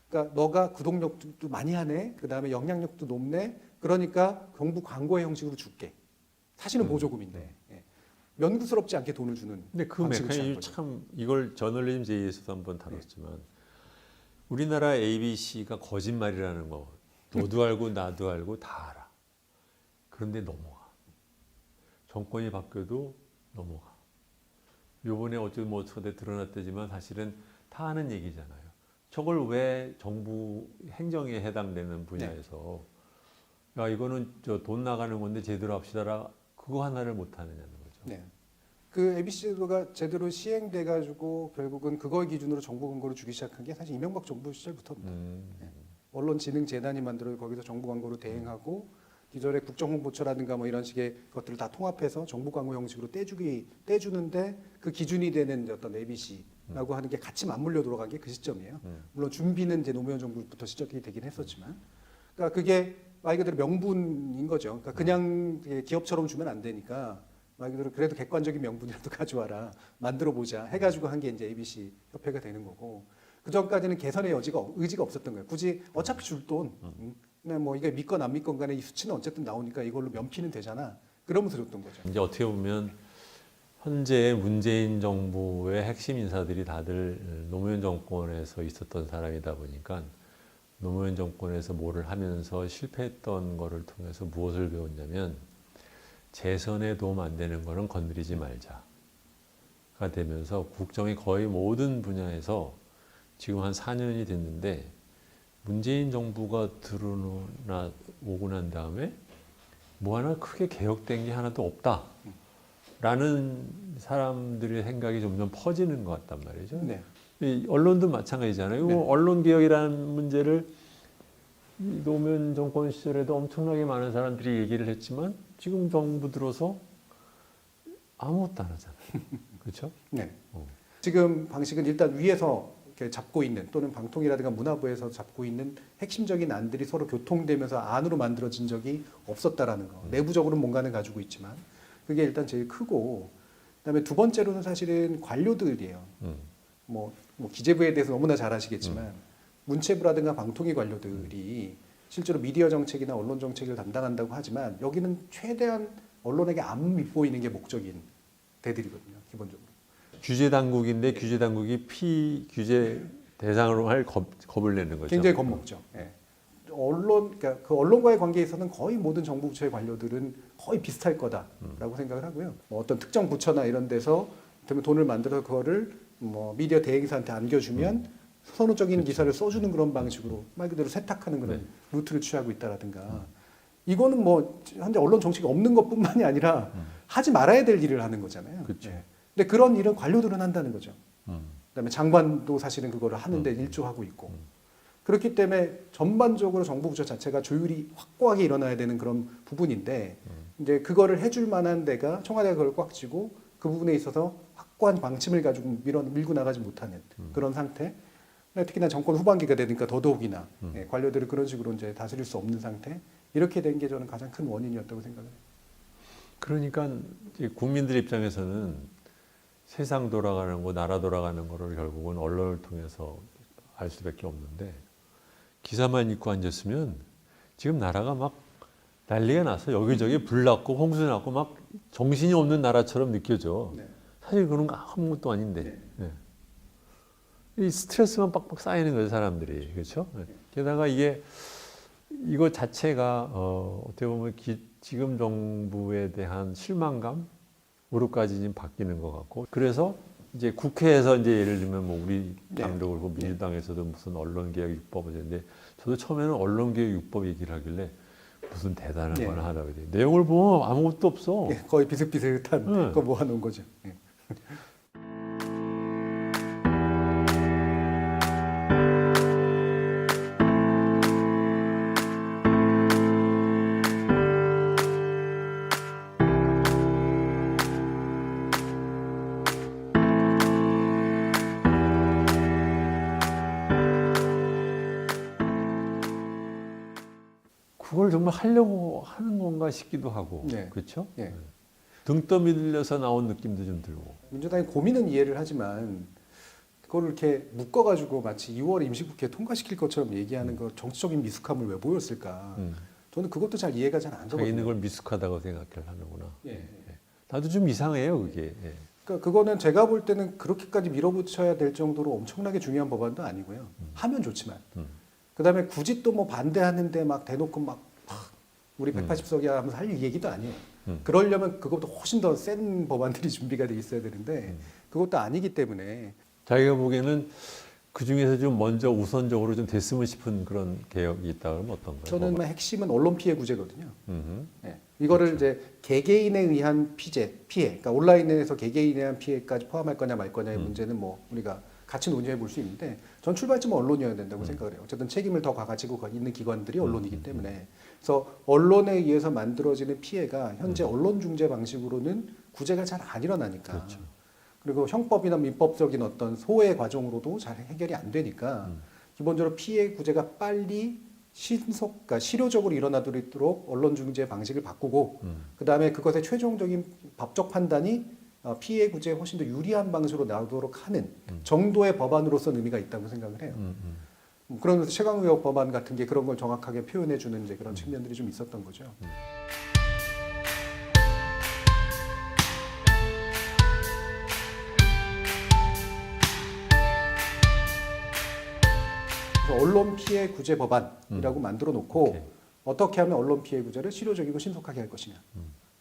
B: 그러니까 너가 구독력도 많이 하네, 그 다음에 영향력도 높네. 그러니까 정부 광고의 형식으로 줄게. 사실은 보조금인데 예. 면구스럽지 않게 돈을 주는.
A: 근데 그
B: 방식을 취한
A: 메커니즘
B: 거죠.
A: 참 이걸 저널리즘 제의에서도 한번 다뤘지만 우리나라 ABC가 거짓말이라는 거 너도 알고 나도 알고 다 알아. 그런데 넘어가. 정권이 바뀌어도 넘어가. 요번에 어쩌면 뭐 어떻게 드러났다지만 사실은 다 아는 얘기잖아요. 저걸 왜 정부 행정에 해당되는 분야에서 야 이거는 저 돈 나가는 건데 제대로 합시다라 그거 하나를 못 하느냐는 거죠.
B: 네. 그 ABC가 제대로 시행돼 가지고 결국은 그걸 기준으로 정보 광고를 주기 시작한 게 사실 이명박 정부 시절부터입니다. 네. 언론진흥재단이 만들어 거기서 정부 광고를 대행하고 기존의 국정홍보처라든가 뭐 이런 식의 것들을 다 통합해서 정부 광고 형식으로 떼주는데 그 기준이 되는 어떤 ABC라고 하는 게 같이 맞물려 돌아간 게 그 시점이에요. 물론 준비는 이제 노무현 정부부터 시작이 되긴 했었지만, 그러니까 그게 말 그대로 명분인 거죠. 그러니까 그냥 기업처럼 주면 안 되니까 말 그대로 그래도 객관적인 명분이라도 가져와라, 만들어 보자 해가지고 한 게 이제 ABC 협회가 되는 거고. 그 전까지는 개선의 의지가 없었던 거예요. 굳이 어차피 줄 돈, 그냥 뭐 이게 믿건 안 믿건 간에 이 수치는 어쨌든 나오니까 이걸로 면피는 되잖아. 그러면서 줬던 거죠.
A: 이제 어떻게 보면 현재 문재인 정부의 핵심 인사들이 다들 노무현 정권에서 있었던 사람이다 보니까 노무현 정권에서 뭐를 하면서 실패했던 거를 통해서 무엇을 배웠냐면 재선에 도움 안 되는 거는 건드리지 말자가 되면서 국정의 거의 모든 분야에서 지금 한 4년이 됐는데 문재인 정부가 오고 난 다음에 뭐 하나 크게 개혁된 게 하나도 없다라는 사람들의 생각이 점점 퍼지는 것 같단 말이죠.
B: 네.
A: 이 언론도 마찬가지잖아요.
B: 네.
A: 언론 개혁이라는 문제를 이 노무현 정권 시절에도 엄청나게 많은 사람들이 얘기를 했지만 지금 정부 들어서 아무것도 안 하잖아요. 그렇죠?
B: 네. 지금 방식은 일단 위에서 이렇게 잡고 있는 또는 방통이라든가 문화부에서 잡고 있는 핵심적인 안들이 서로 교통되면서 안으로 만들어진 적이 없었다라는 거. 내부적으로는 뭔가는 가지고 있지만 그게 일단 제일 크고, 그다음에 두 번째로는 사실은 관료들이에요. 뭐 기재부에 대해서 너무나 잘 아시겠지만 문체부라든가 방통위 관료들이 실제로 미디어 정책이나 언론 정책을 담당한다고 하지만 여기는 최대한 언론에게 안 밉보이는 게 목적인 데들이거든요. 기본적으로.
A: 규제 당국인데 규제 당국이 피규제 대상으로 할 겁을 내는 거죠.
B: 굉장히 겁먹죠. 예. 그러니까 그 언론과의 관계에서는 거의 모든 정부 부처의 관료들은 거의 비슷할 거다라고 생각을 하고요. 뭐 어떤 특정 부처나 이런 데서 돈을 만들어서 그거를 뭐 미디어 대행사한테 안겨주면 선호적인 기사를 써주는 그런 방식으로 말 그대로 세탁하는 그런 루트를 취하고 있다라든가. 이거는 뭐 현재 언론 정책이 없는 것뿐만이 아니라 하지 말아야 될 일을 하는 거잖아요.
A: 그렇죠.
B: 예. 근데 그런 일은 관료들은 한다는 거죠. 그다음에 장관도 사실은 그거를 하는데 일조하고 있고. 그렇기 때문에 전반적으로 정부 부처 자체가 조율이 확고하게 일어나야 되는 그런 부분인데 이제 그거를 해줄 만한 데가 청와대가 그걸 꽉 쥐고 그 부분에 있어서 확고한 방침을 가지고 밀고 나가지 못하는 그런 상태. 특히나 정권 후반기가 되니까 더더욱이나 관료들을 그런 식으로 이제 다스릴 수 없는 상태. 이렇게 된 게 저는 가장 큰 원인이었다고 생각해요.
A: 그러니까 이제 국민들 입장에서는 세상 돌아가는 거, 나라 돌아가는 거를 결국은 언론을 통해서 알 수밖에 없는데 기사만 읽고 앉았으면 지금 나라가 막 난리가 나서 여기저기 불 났고 홍수 났고 막 정신이 없는 나라처럼 느껴져.
B: 네.
A: 사실 그런 거 아무것도 아닌데. 네. 이 스트레스만 빡빡 쌓이는 거예요, 사람들이. 그렇죠? 네. 게다가 이거 자체가 어떻게 보면 지금 정부에 대한 실망감으로까지 지금 바뀌는 것 같고, 그래서 이제 국회에서 이제 예를 들면 뭐 우리 당도 그렇고 민주당에서도 무슨 언론개혁 6법을 했는데 저도 처음에는 언론개혁 6법 얘기를 하길래 무슨 대단한 걸 하라고 그래. 내용을 보면 아무것도 없어.
B: 거의 비슷비슷한 거 모아놓은 거죠.
A: 그걸 정말 하려고 하는 건가 싶기도 하고, 그렇죠? 등 떠밀려서 나온 느낌도 좀 들고.
B: 민주당이 고민은 이해를 하지만 그걸 이렇게 묶어가지고 마치 2월 임시국회 통과시킬 것처럼 얘기하는 거 정치적인 미숙함을 왜 보였을까? 저는 그것도 잘 이해가 잘 안
A: 자기
B: 가거든요.
A: 있는 걸 미숙하다고 생각을 하는구나.
B: 예.
A: 나도 좀 이상해요, 그게. 예.
B: 그러니까 그거는 제가 볼 때는 그렇게까지 밀어붙여야 될 정도로 엄청나게 중요한 법안도 아니고요. 하면 좋지만. 그다음에 굳이 또 뭐 반대하는데 막 대놓고 막 우리 180석이야 하면서 할 얘기도 아니에요. 그러려면 그것보다 훨씬 더 센 법안들이 준비가 돼 있어야 되는데 그것도 아니기 때문에
A: 자기가 보기에는 그 중에서 좀 먼저 우선적으로 좀 됐으면 싶은 그런 개혁이 있다 그러면 어떤 거예요?
B: 저는 핵심은 언론 피해 구제거든요.
A: 음흠.
B: 예. 이거를 이제 개개인에 의한 피해, 그러니까 온라인에서 개개인에 의한 피해까지 포함할 거냐 말 거냐의 문제는 뭐 우리가 같이 논의해 볼 수 있는데 전 출발점은 언론이어야 된다고 생각을 해요. 어쨌든 책임을 더 가지고 있는 기관들이 언론이기 때문에 그래서 언론에 의해서 만들어지는 피해가 현재 언론 중재 방식으로는 구제가 잘 안 일어나니까
A: 그렇죠.
B: 그리고 형법이나 민법적인 어떤 소외 과정으로도 잘 해결이 안 되니까 기본적으로 피해 구제가 빨리 그러니까 실효적으로 일어나도록 언론 중재 방식을 바꾸고 그다음에 그것의 최종적인 법적 판단이 피해 구제에 훨씬 더 유리한 방식으로 나오도록 하는 정도의 법안으로서는 의미가 있다고 생각을 해요. 그러면서 최강의혹 법안 같은 게 그런 걸 정확하게 표현해주는 이제 그런 측면들이 좀 있었던 거죠. 그래서 언론 피해 구제 법안이라고 만들어 놓고
A: 오케이.
B: 어떻게 하면 언론 피해 구제를 실효적이고 신속하게 할 것이냐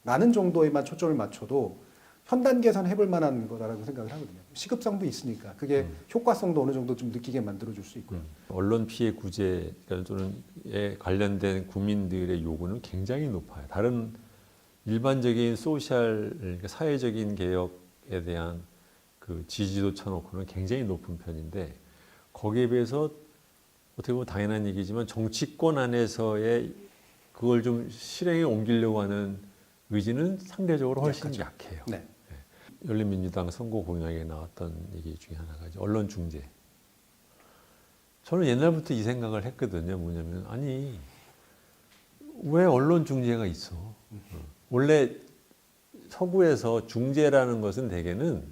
B: 라는 정도에만 초점을 맞춰도 현 단계에서는 해볼 만한 거다라고 생각을 하거든요. 시급성도 있으니까 그게 효과성도 어느 정도 좀 느끼게 만들어줄 수 있고요.
A: 언론 피해 구제에 관련된 국민들의 요구는 굉장히 높아요. 다른 일반적인 그러니까 사회적인 개혁에 대한 그 지지도 쳐놓고는 굉장히 높은 편인데 거기에 비해서 어떻게 보면 당연한 얘기지만 정치권 안에서의 그걸 좀 실행에 옮기려고 하는 의지는 상대적으로 훨씬 약해요.
B: 네.
A: 열린민주당 선거 공약에 나왔던 얘기 중에 하나가 이제 언론 중재. 저는 옛날부터 이 생각을 했거든요. 뭐냐면 아니 왜 언론 중재가 있어? 원래 서구에서 중재라는 것은 대개는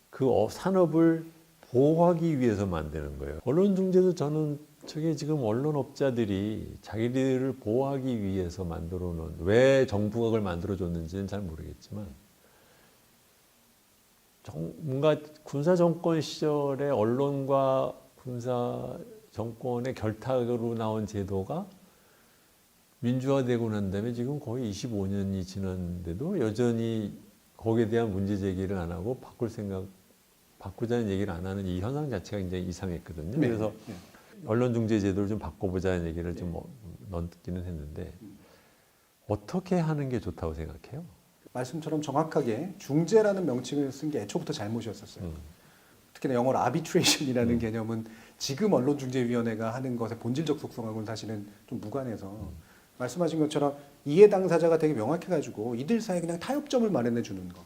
A: 그 산업을 보호하기 위해서 만드는 거예요. 언론 중재도 저는 저게 지금 언론업자들이 자기들을 보호하기 위해서 만들어 놓은 왜 정부가 그걸 만들어 줬는지는 잘 모르겠지만 뭔가 군사 정권 시절에 언론과 군사 정권의 결탁으로 나온 제도가 민주화되고 난 다음에 지금 거의 25년이 지났는데도 여전히 거기에 대한 문제 제기를 안 하고 바꾸자는 얘기를 안 하는 이 현상 자체가 굉장히 이상했거든요.
B: 네.
A: 그래서
B: 네.
A: 언론 중재 제도를 좀 바꿔보자는 얘기를 좀 넣기는 했는데 어떻게 하는 게 좋다고 생각해요?
B: 말씀처럼 정확하게 중재라는 명칭을 쓴 게 애초부터 잘못이었었어요. 특히나 영어로 arbitration이라는 개념은 지금 언론중재위원회가 하는 것의 본질적 속성하고는 사실은 좀 무관해서 말씀하신 것처럼 이해 당사자가 되게 명확해가지고 이들 사이에 그냥 타협점을 마련해 주는 거.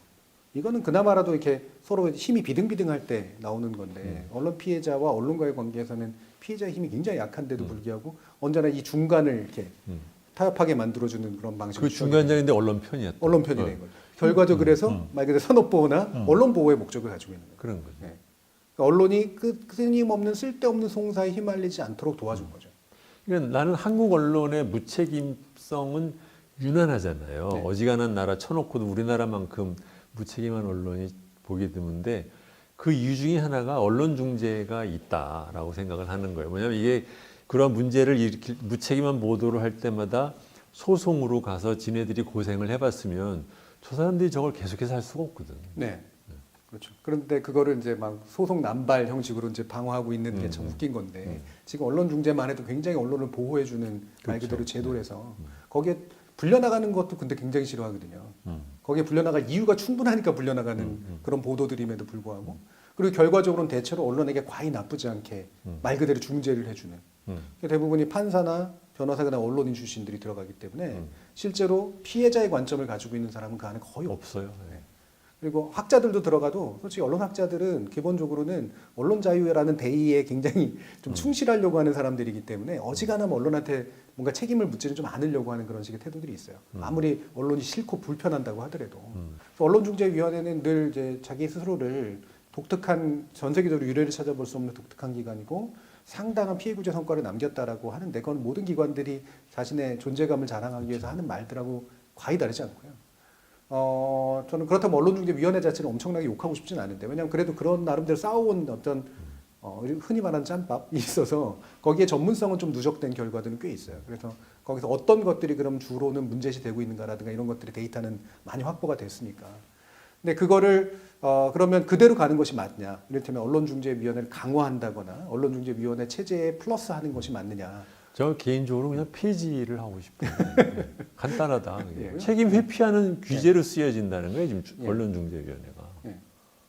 B: 이거는 그나마라도 이렇게 서로 힘이 비등비등할 때 나오는 건데 언론 피해자와 언론과의 관계에서는 피해자의 힘이 굉장히 약한데도 불구하고 언제나 이 중간을 이렇게 타협하게 만들어주는 그런 방식을
A: 그 중간장인데 언론 편이었다.
B: 언론 편이 된 거죠. 결과적으로 그래서 말 그대로 산업보호나 언론 보호의 목적을 가지고 있는 거예요.
A: 그런 거죠.
B: 네. 그러니까 언론이 끊임없는 쓸데없는 송사에 휘말리지 않도록 도와준 거죠.
A: 그러니까 나는 한국 언론의 무책임성은 유난하잖아요.
B: 네.
A: 어지간한 나라 쳐놓고도 우리나라만큼 무책임한 언론이 보기 드문데 그 이유 중에 하나가 언론 중재가 있다라고 생각을 하는 거예요. 뭐냐면 이게 그런 문제를 일으킬 무책임한 보도를 할 때마다 소송으로 가서 지네들이 고생을 해봤으면 저 사람들이 저걸 계속해서 할 수가 없거든.
B: 네. 그렇죠. 그런데 그거를 이제 막 소송 남발 형식으로 이제 방어하고 있는 게 참 웃긴 건데 지금 언론 중재만 해도 굉장히 언론을 보호해주는 말 그대로 제도라서 거기에 불려나가는 것도 근데 굉장히 싫어하거든요. 거기에 불려나갈 이유가 충분하니까 불려나가는 그런 보도들임에도 불구하고 그리고 결과적으로는 대체로 언론에게 과히 나쁘지 않게 말 그대로 중재를 해주는 대부분이 판사나 변호사나 언론인 출신들이 들어가기 때문에 실제로 피해자의 관점을 가지고 있는 사람은 그 안에 거의 없어요.
A: 없어요. 네.
B: 그리고 학자들도 들어가도 솔직히 언론학자들은 기본적으로는 언론 자유라는 대의에 굉장히 좀 충실하려고 하는 사람들이기 때문에 어지간하면 언론한테 뭔가 책임을 묻지는 좀 않으려고 하는 그런 식의 태도들이 있어요. 아무리 언론이 싫고 불편한다고 하더라도. 그래서 언론중재위원회는 늘 이제 자기 스스로를 독특한 전 세계적으로 유례를 찾아볼 수 없는 독특한 기관이고 상당한 피해 구제 성과를 남겼다라고 하는데 그건 모든 기관들이 자신의 존재감을 자랑하기 위해서 하는 말들하고 과히 다르지 않고요. 저는 그렇다면 언론중재위원회 자체를 엄청나게 욕하고 싶지는 않은데 왜냐하면 그래도 그런 나름대로 싸워온 어떤 흔히 말하는 짬밥이 있어서 거기에 전문성은 좀 누적된 결과들은 꽤 있어요. 그래서 거기서 어떤 것들이 그럼 주로는 문제시 되고 있는가라든가 이런 것들이 데이터는 많이 확보가 됐으니까. 근데 그거를 그러면 그대로 가는 것이 맞냐? 이를테면 언론중재위원회를 강화한다거나 언론중재위원회 체제에 플러스하는 것이 맞느냐?
A: 저 개인적으로 그냥 폐지를 하고 싶어요. 간단하다. 그게.
B: 예.
A: 책임 회피하는 규제로 쓰여진다는 거예요. 지금 언론중재위원회가.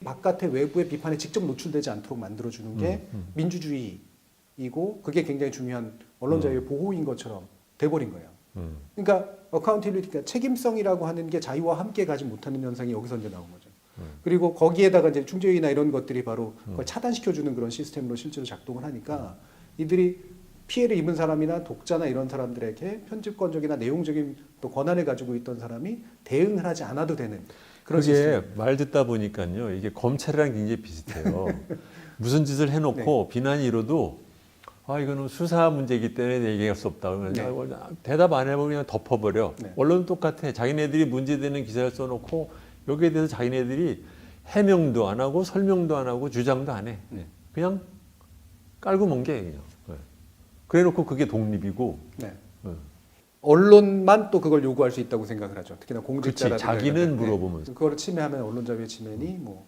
B: 바깥의 외부의 비판에 직접 노출되지 않도록 만들어주는 게 민주주의이고 그게 굉장히 중요한 언론 자유의 보호인 것처럼 돼버린 거예요. 그러니까 어카운티빌리티, 그러니까 책임성이라고 하는 게 자유와 함께 가지 못하는 현상이 여기서 이제 나온 거죠. 그리고 거기에다가 이제 중재위나 이런 것들이 바로 그걸 차단시켜주는 그런 시스템으로 실제로 작동을 하니까 이들이 피해를 입은 사람이나 독자나 이런 사람들에게 편집권적이나 내용적인 또 권한을 가지고 있던 사람이 대응을 하지 않아도 되는 그런
A: 그게
B: 시스템.
A: 말 듣다 보니까요. 이게 검찰이랑 굉장히 비슷해요. 무슨 짓을 해놓고 비난이 이뤄도 이거는 수사 문제이기 때문에 얘기할 수 없다. 그러면 대답 안 해보면 그냥 덮어버려. 언론은 똑같아. 자기네들이 문제되는 기사를 써놓고 여기에 대해서 자기네들이 해명도 안 하고 설명도 안 하고 주장도 안 해. 그냥 깔고 멍게 그냥. 그래놓고 그게 독립이고.
B: 언론만 또 그걸 요구할 수 있다고 생각을 하죠. 특히나 공직자라든가.
A: 자기는 물어보면서.
B: 그거를 침해하면 언론자유의 침해니 뭐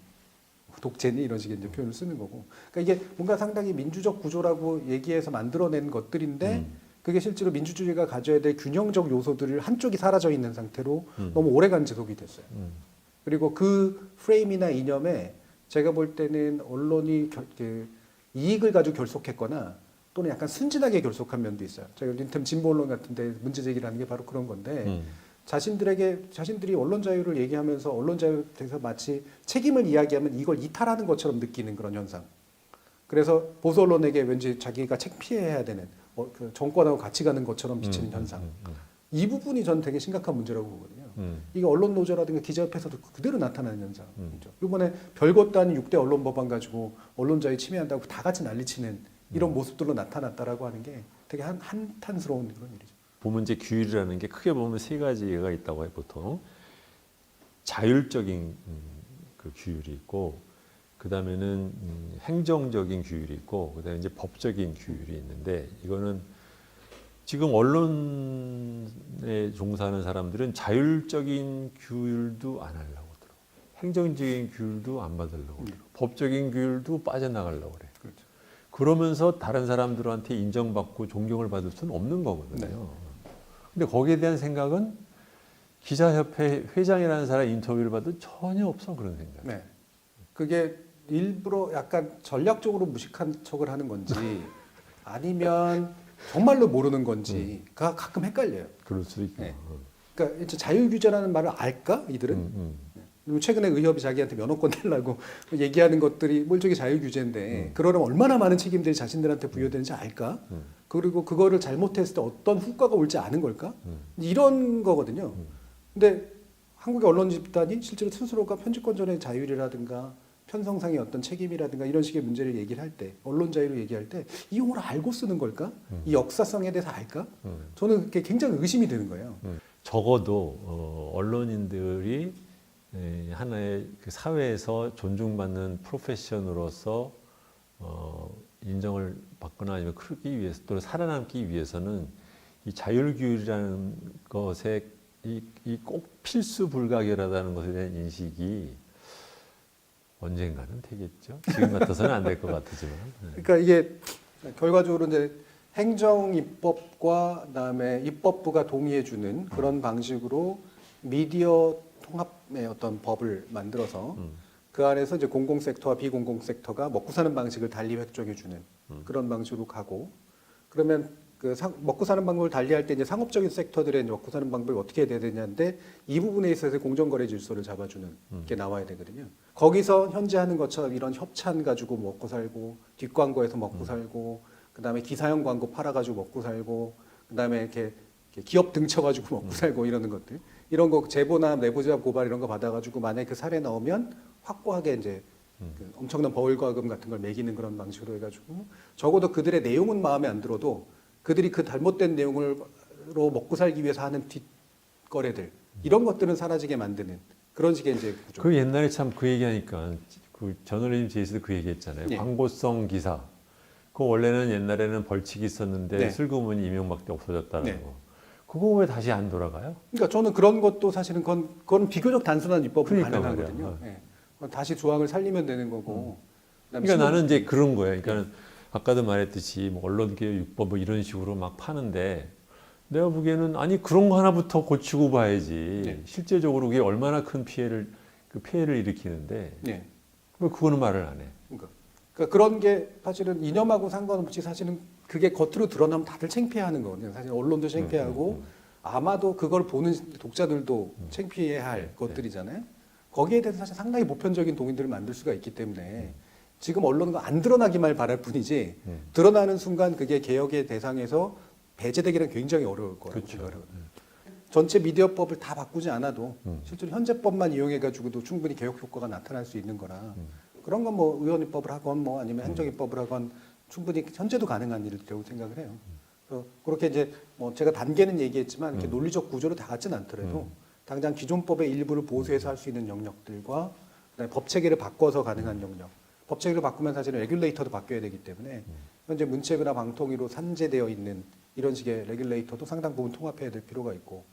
B: 독재니 이런 식의 이제 표현을 쓰는 거고. 그러니까 이게 뭔가 상당히 민주적 구조라고 얘기해서 만들어낸 것들인데 그게 실제로 민주주의가 가져야 될 균형적 요소들을 한쪽이 사라져 있는 상태로 너무 오래간 지속이 됐어요. 그리고 그 프레임이나 이념에 제가 볼 때는 언론이 이익을 가지고 결속했거나 또는 약간 순진하게 결속한 면도 있어요. 제가 이를테면 진보 언론 같은데 문제 제기를 하는 게 바로 그런 건데 자신들이 언론 자유를 얘기하면서 언론 자유에 대해서 마치 책임을 이야기하면 이걸 이탈하는 것처럼 느끼는 그런 현상. 그래서 보수 언론에게 왠지 자기가 책피해야 되는 그 정권하고 같이 가는 것처럼 비치는 현상. 이 부분이 저는 되게 심각한 문제라고 보거든요. 이게 언론 노조라든가 기자협회에서도 그대로 나타나는 현상이죠. 이번에 별것도 아닌 6대 언론 법안 가지고 언론 자유 침해한다고 다 같이 난리치는 이런 모습들로 나타났다라고 하는 게 되게 한탄스러운 그런 일이죠.
A: 보면 이제 규율이라는 게 크게 보면 세 가지가 있다고 해요. 보통 자율적인 그 규율이 있고, 그 다음에는 행정적인 규율이 있고, 그 다음에 이제 법적인 규율이 있는데 이거는 지금 언론에 종사하는 사람들은 자율적인 규율도 안 하려고 들어. 행정적인 규율도 안 받으려고 들어. 법적인 규율도 빠져나가려고 그래.
B: 그렇죠.
A: 그러면서 다른 사람들한테 인정받고 존경을 받을 수는 없는 거거든요. 근데 거기에 대한 생각은 기자협회 회장이라는 사람 인터뷰를 봐도 전혀 없어 그런 생각.
B: 네. 그게 일부러 약간 전략적으로 무식한 척을 하는 건지 아니면 정말로 모르는 건지가 가끔 헷갈려요.
A: 그럴 수도 있고.
B: 네. 그러니까 자율규제라는 말을 알까 이들은? 그리고 최근에 의협이 자기한테 면허권 달라고 얘기하는 것들이 일종의 자율규제인데 그러려면 얼마나 많은 책임들이 자신들한테 부여되는지 알까? 그리고 그거를 잘못했을 때 어떤 후과가 올지 아는 걸까? 이런 거거든요. 근데 한국의 언론 집단이 실제로 스스로가 편집권전의 자율이라든가 편성상의 어떤 책임이라든가 이런 식의 문제를 얘기를 할 때, 언론 자유를 얘기할 때 이 용어를 알고 쓰는 걸까? 이 역사성에 대해서 알까? 저는 그게 굉장히 의심이 되는 거예요.
A: 적어도 언론인들이 하나의 그 사회에서 존중받는 프로페셔널로서 인정을 받거나 아니면 크기 위해서 또는 살아남기 위해서는 이 자율규율이라는 것에 이 꼭 필수 불가결하다는 것에 대한 인식이 언젠가는 되겠죠. 지금 같아서는 안 될 것 같지만.
B: 그러니까 이게 결과적으로 이제 행정 입법과 그다음에 입법부가 동의해주는 그런 방식으로 미디어 통합의 어떤 법을 만들어서 그 안에서 이제 공공섹터와 비공공섹터가 먹고 사는 방식을 달리 획정해주는 그런 방식으로 가고 그러면 그 먹고 사는 방법을 달리할 때 이제 상업적인 섹터들의 이제 먹고 사는 방법이 어떻게 해야 되냐인데 이 부분에 있어서 공정거래 질서를 잡아주는 게 나와야 되거든요. 거기서 현재 하는 것처럼 이런 협찬 가지고 먹고 살고 뒷광고에서 먹고 살고 그다음에 기사형 광고 팔아가지고 먹고 살고 그다음에 이렇게 기업 등쳐가지고 먹고 살고 이러는 것들 이런 거 제보나 내부자 고발 이런 거 받아가지고 만약에 그 사례 나오면 확고하게 이제 그 엄청난 벌과금 같은 걸 매기는 그런 방식으로 해가지고 적어도 그들의 내용은 마음에 안 들어도 그들이 그 잘못된 내용으로 먹고 살기 위해서 하는 뒷거래들 이런 것들은 사라지게 만드는 그런 식의 이제 구조.
A: 그 옛날에 참 그 얘기하니까 그 저널리즘 제이스도 그 얘기했잖아요.
B: 예.
A: 광고성 기사. 그 원래는 옛날에는 벌칙이 있었는데
B: 네.
A: 슬그머니 이명박때 없어졌다는
B: 네.
A: 거. 그거 왜 다시 안 돌아가요?
B: 그러니까 저는 그런 것도 사실은 그건 비교적 단순한 입법으로
A: 그러니까
B: 가능하거든요.
A: 말이야.
B: 예. 그건 다시 조항을 살리면 되는 거고. 그다음에
A: 그러니까
B: 신문-
A: 나는 이제 그런 거예요. 그러니까 아까도 말했듯이 뭐 언론개혁6법 뭐 이런 식으로 막 파는데 내가 보기에는 아니 그런 거 하나부터 고치고 봐야지.
B: 네.
A: 실제적으로 그게 얼마나 큰 피해를 일으키는데
B: 예.
A: 왜 그거는 말을 안 해?
B: 그러니까 그런 게 사실은 이념하고 상관없이 사실은 그게 겉으로 드러나면 다들 창피해하는 거거든요. 사실 언론도 창피하고 아마도 그걸 보는 독자들도 창피해할
A: 네.
B: 것들이잖아요. 거기에 대해서 사실 상당히 보편적인 동의들을 만들 수가 있기 때문에 지금 언론은 안 드러나기만 바랄 뿐이지 드러나는 순간 그게 개혁의 대상에서 배제되기는 굉장히 어려울 거라고
A: 그렇죠.
B: 생각을 하거든요. 전체 미디어법을 다 바꾸지 않아도 실제로 현재법만 이용해가지고도 충분히 개혁 효과가 나타날 수 있는 거라 그런 건 뭐 의원입법을 하건 뭐 아니면 행정입법을 하건 충분히 현재도 가능한 일이라고 생각을 해요. 그래서 그렇게 이제 뭐 제가 단계는 얘기했지만 이렇게 논리적 구조로 다 같지는 않더라도 당장 기존법의 일부를 보수해서 할 수 있는 영역들과 그다음에 법 체계를 바꿔서 가능한 영역. 법 체계를 바꾸면 사실은 레귤레이터도 바뀌어야 되기 때문에 현재 문체부나 방통위로 산재되어 있는 이런 식의 레귤레이터도 상당 부분 통합해야 될 필요가 있고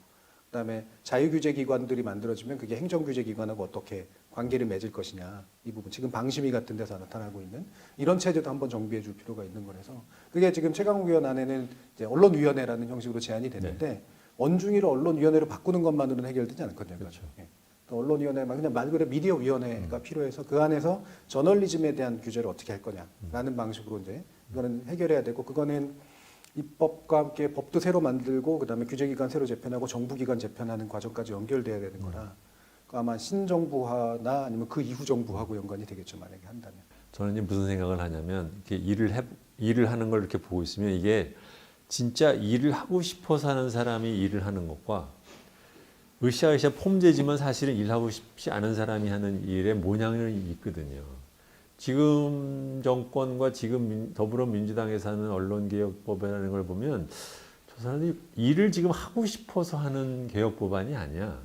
B: 그다음에 자유규제기관들이 만들어지면 그게 행정규제기관하고 어떻게 관계를 맺을 것이냐 이 부분 지금 방심위 같은 데서 나타나고 있는 이런 체제도 한번 정비해 줄 필요가 있는 거라서 그게 지금 최강욱 의원 안에는 이제 언론위원회라는 형식으로 제안이 됐는데 원중위로 언론위원회로 바꾸는 것만으로는 해결되지 않거든요.
A: 그렇죠.
B: 예. 언론위원회만 그냥 말 그대로 미디어위원회가 필요해서 그 안에서 저널리즘에 대한 규제를 어떻게 할 거냐라는 방식으로 이제 이거는 해결해야 되고 그거는 입법과 함께 법도 새로 만들고 그다음에 규제기관 새로 재편하고 정부기관 재편하는 과정까지 연결돼야 되는 거라 아마 신정부화나 아니면 그 이후 정부하고 연관이 되겠죠 만약에 한다면.
A: 저는 이제 무슨 생각을 하냐면 이렇게 일을 하는 걸 이렇게 보고 있으면 이게 진짜 일을 하고 싶어서 하는 사람이 일을 하는 것과 으쌰으쌰 폼재지만 사실은 일하고 싶지 않은 사람이 하는 일의 모양이 있거든요. 지금 정권과 지금 더불어민주당에서 하는 언론개혁법이라는 걸 보면 저 사람들이 일을 지금 하고 싶어서 하는 개혁법안이 아니야.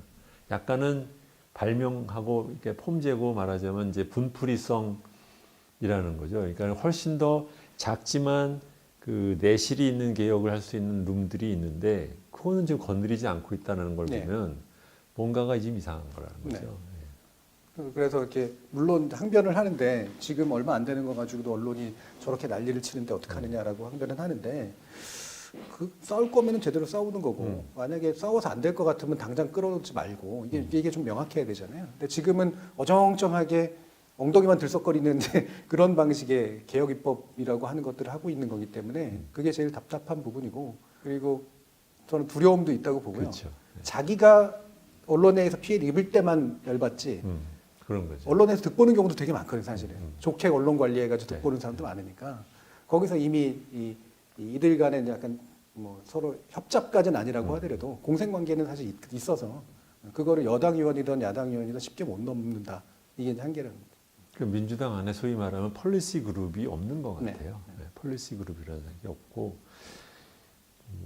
A: 약간은 발명하고 이렇게 폼재고 말하자면 이제 분풀이성이라는 거죠. 그러니까 훨씬 더 작지만 그 내실이 있는 개혁을 할 수 있는 룸들이 있는데 그거는 지금 건드리지 않고 있다는 걸 보면 뭔가가 지금 이상한 거라는 거죠.
B: 그래서 이렇게 물론 항변을 하는데 지금 얼마 안 되는 거 가지고도 언론이 저렇게 난리를 치는데 어떡하느냐라고 항변은 하는데 그 싸울 거면은 제대로 싸우는 거고 만약에 싸워서 안 될 것 같으면 당장 끌어오지 말고 이게 좀 명확해야 되잖아요. 근데 지금은 어정쩡하게 엉덩이만 들썩거리는 그런 방식의 개혁 입법이라고 하는 것들을 하고 있는 거기 때문에 그게 제일 답답한 부분이고 그리고 저는 두려움도 있다고 보고요.
A: 그렇죠.
B: 자기가 언론에서 피해를 입을 때만 열받지
A: 그런 거죠.
B: 언론에서 득보는 경우도 되게 많거든요, 사실은. 좋게 언론 관리해가지고 득보는 사람도 많으니까 거기서 이미 이들 간에 약간 뭐 서로 협잡까지는 아니라고 하더라도 공생관계는 사실 있어서 그거를 여당 의원이든 야당 의원이든 쉽게 못 넘는다. 이게 한계라는 거죠.
A: 그 민주당 안에 소위 말하면 폴리시 그룹이 없는 것
B: 네.
A: 같아요. 폴리시 그룹이라는 게 없고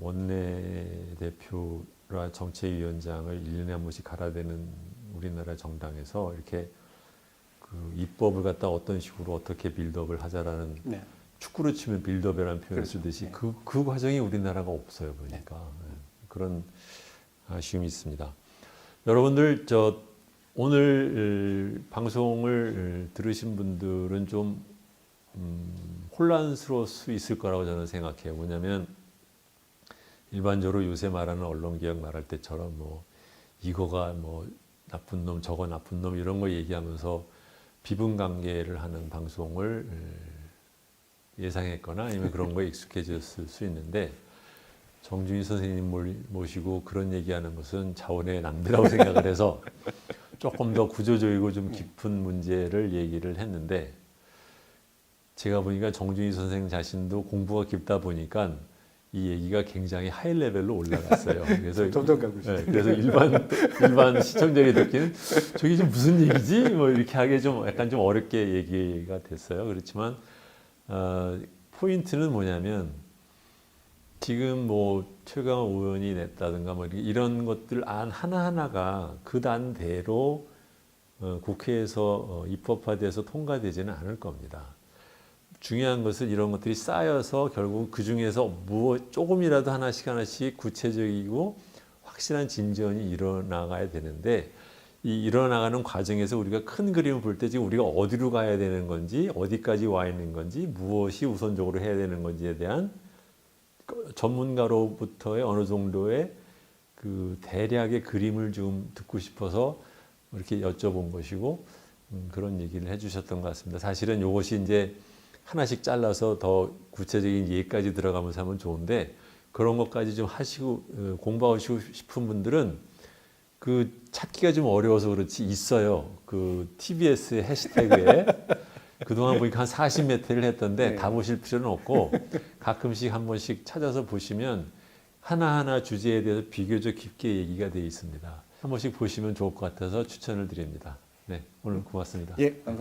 A: 원내대표라 정책위원장을 1년에 한 번씩 갈아대는 우리나라 정당에서 이렇게 그 입법을 갖다 어떤 식으로 어떻게 빌드업을 하자라는
B: 네.
A: 축구로 치면 빌드업이라는 표현을
B: 그렇죠.
A: 쓰듯이
B: 네.
A: 그 과정이 우리나라가 없어요 보니까 그런 아쉬움이 있습니다. 여러분들 오늘 방송을 들으신 분들은 좀 혼란스러울 수 있을 거라고 저는 생각해요. 뭐냐면 일반적으로 요새 말하는 언론개혁 말할 때처럼 뭐 이거가 뭐 나쁜 놈 저거 나쁜 놈 이런 거 얘기하면서 비분관계를 하는 방송을 예상했거나 아니면 그런 거에 익숙해졌을 수 있는데 정준희 선생님 모시고 그런 얘기하는 것은 자원의 낭비라고 생각을 해서 조금 더 구조적이고 좀 깊은 문제를 얘기를 했는데 제가 보니까 정준희 선생 자신도 공부가 깊다 보니까 이 얘기가 굉장히 하이 레벨로 올라갔어요. 그래서
B: 점점 가고 있어요.
A: 그래서 일반 시청자들이 듣기는 저게 지금 무슨 얘기지? 뭐 이렇게 하기 좀 약간 좀 어렵게 얘기가 됐어요. 그렇지만 포인트는 뭐냐면 지금 뭐 최강욱 의원이 냈다든가 뭐 이런 것들 안 하나하나가 그 단대로 국회에서 입법화돼서 통과되지는 않을 겁니다. 중요한 것은 이런 것들이 쌓여서 결국 그 중에서 조금이라도 하나씩 구체적이고 확실한 진전이 일어나가야 되는데 이 일어나가는 과정에서 우리가 큰 그림을 볼 때 지금 우리가 어디로 가야 되는 건지 어디까지 와 있는 건지 무엇이 우선적으로 해야 되는 건지에 대한 전문가로부터의 어느 정도의 그 대략의 그림을 좀 듣고 싶어서 이렇게 여쭤본 것이고 그런 얘기를 해주셨던 것 같습니다. 사실은 이것이 이제 하나씩 잘라서 더 구체적인 예까지 들어가면서 하면 좋은데 그런 것까지 좀 하시고 공부하시고 싶은 분들은 그 찾기가 좀 어려워서 그렇지 있어요. 그 TBS 해시태그에 그동안 보니까 한 40몇 회를 했던데
B: 네.
A: 다 보실 필요는 없고 가끔씩 한 번씩 찾아서 보시면 하나하나 주제에 대해서 비교적 깊게 얘기가 되어 있습니다. 한 번씩 보시면 좋을 것 같아서 추천을 드립니다. 네, 오늘 고맙습니다.
B: 예, 감사합니다.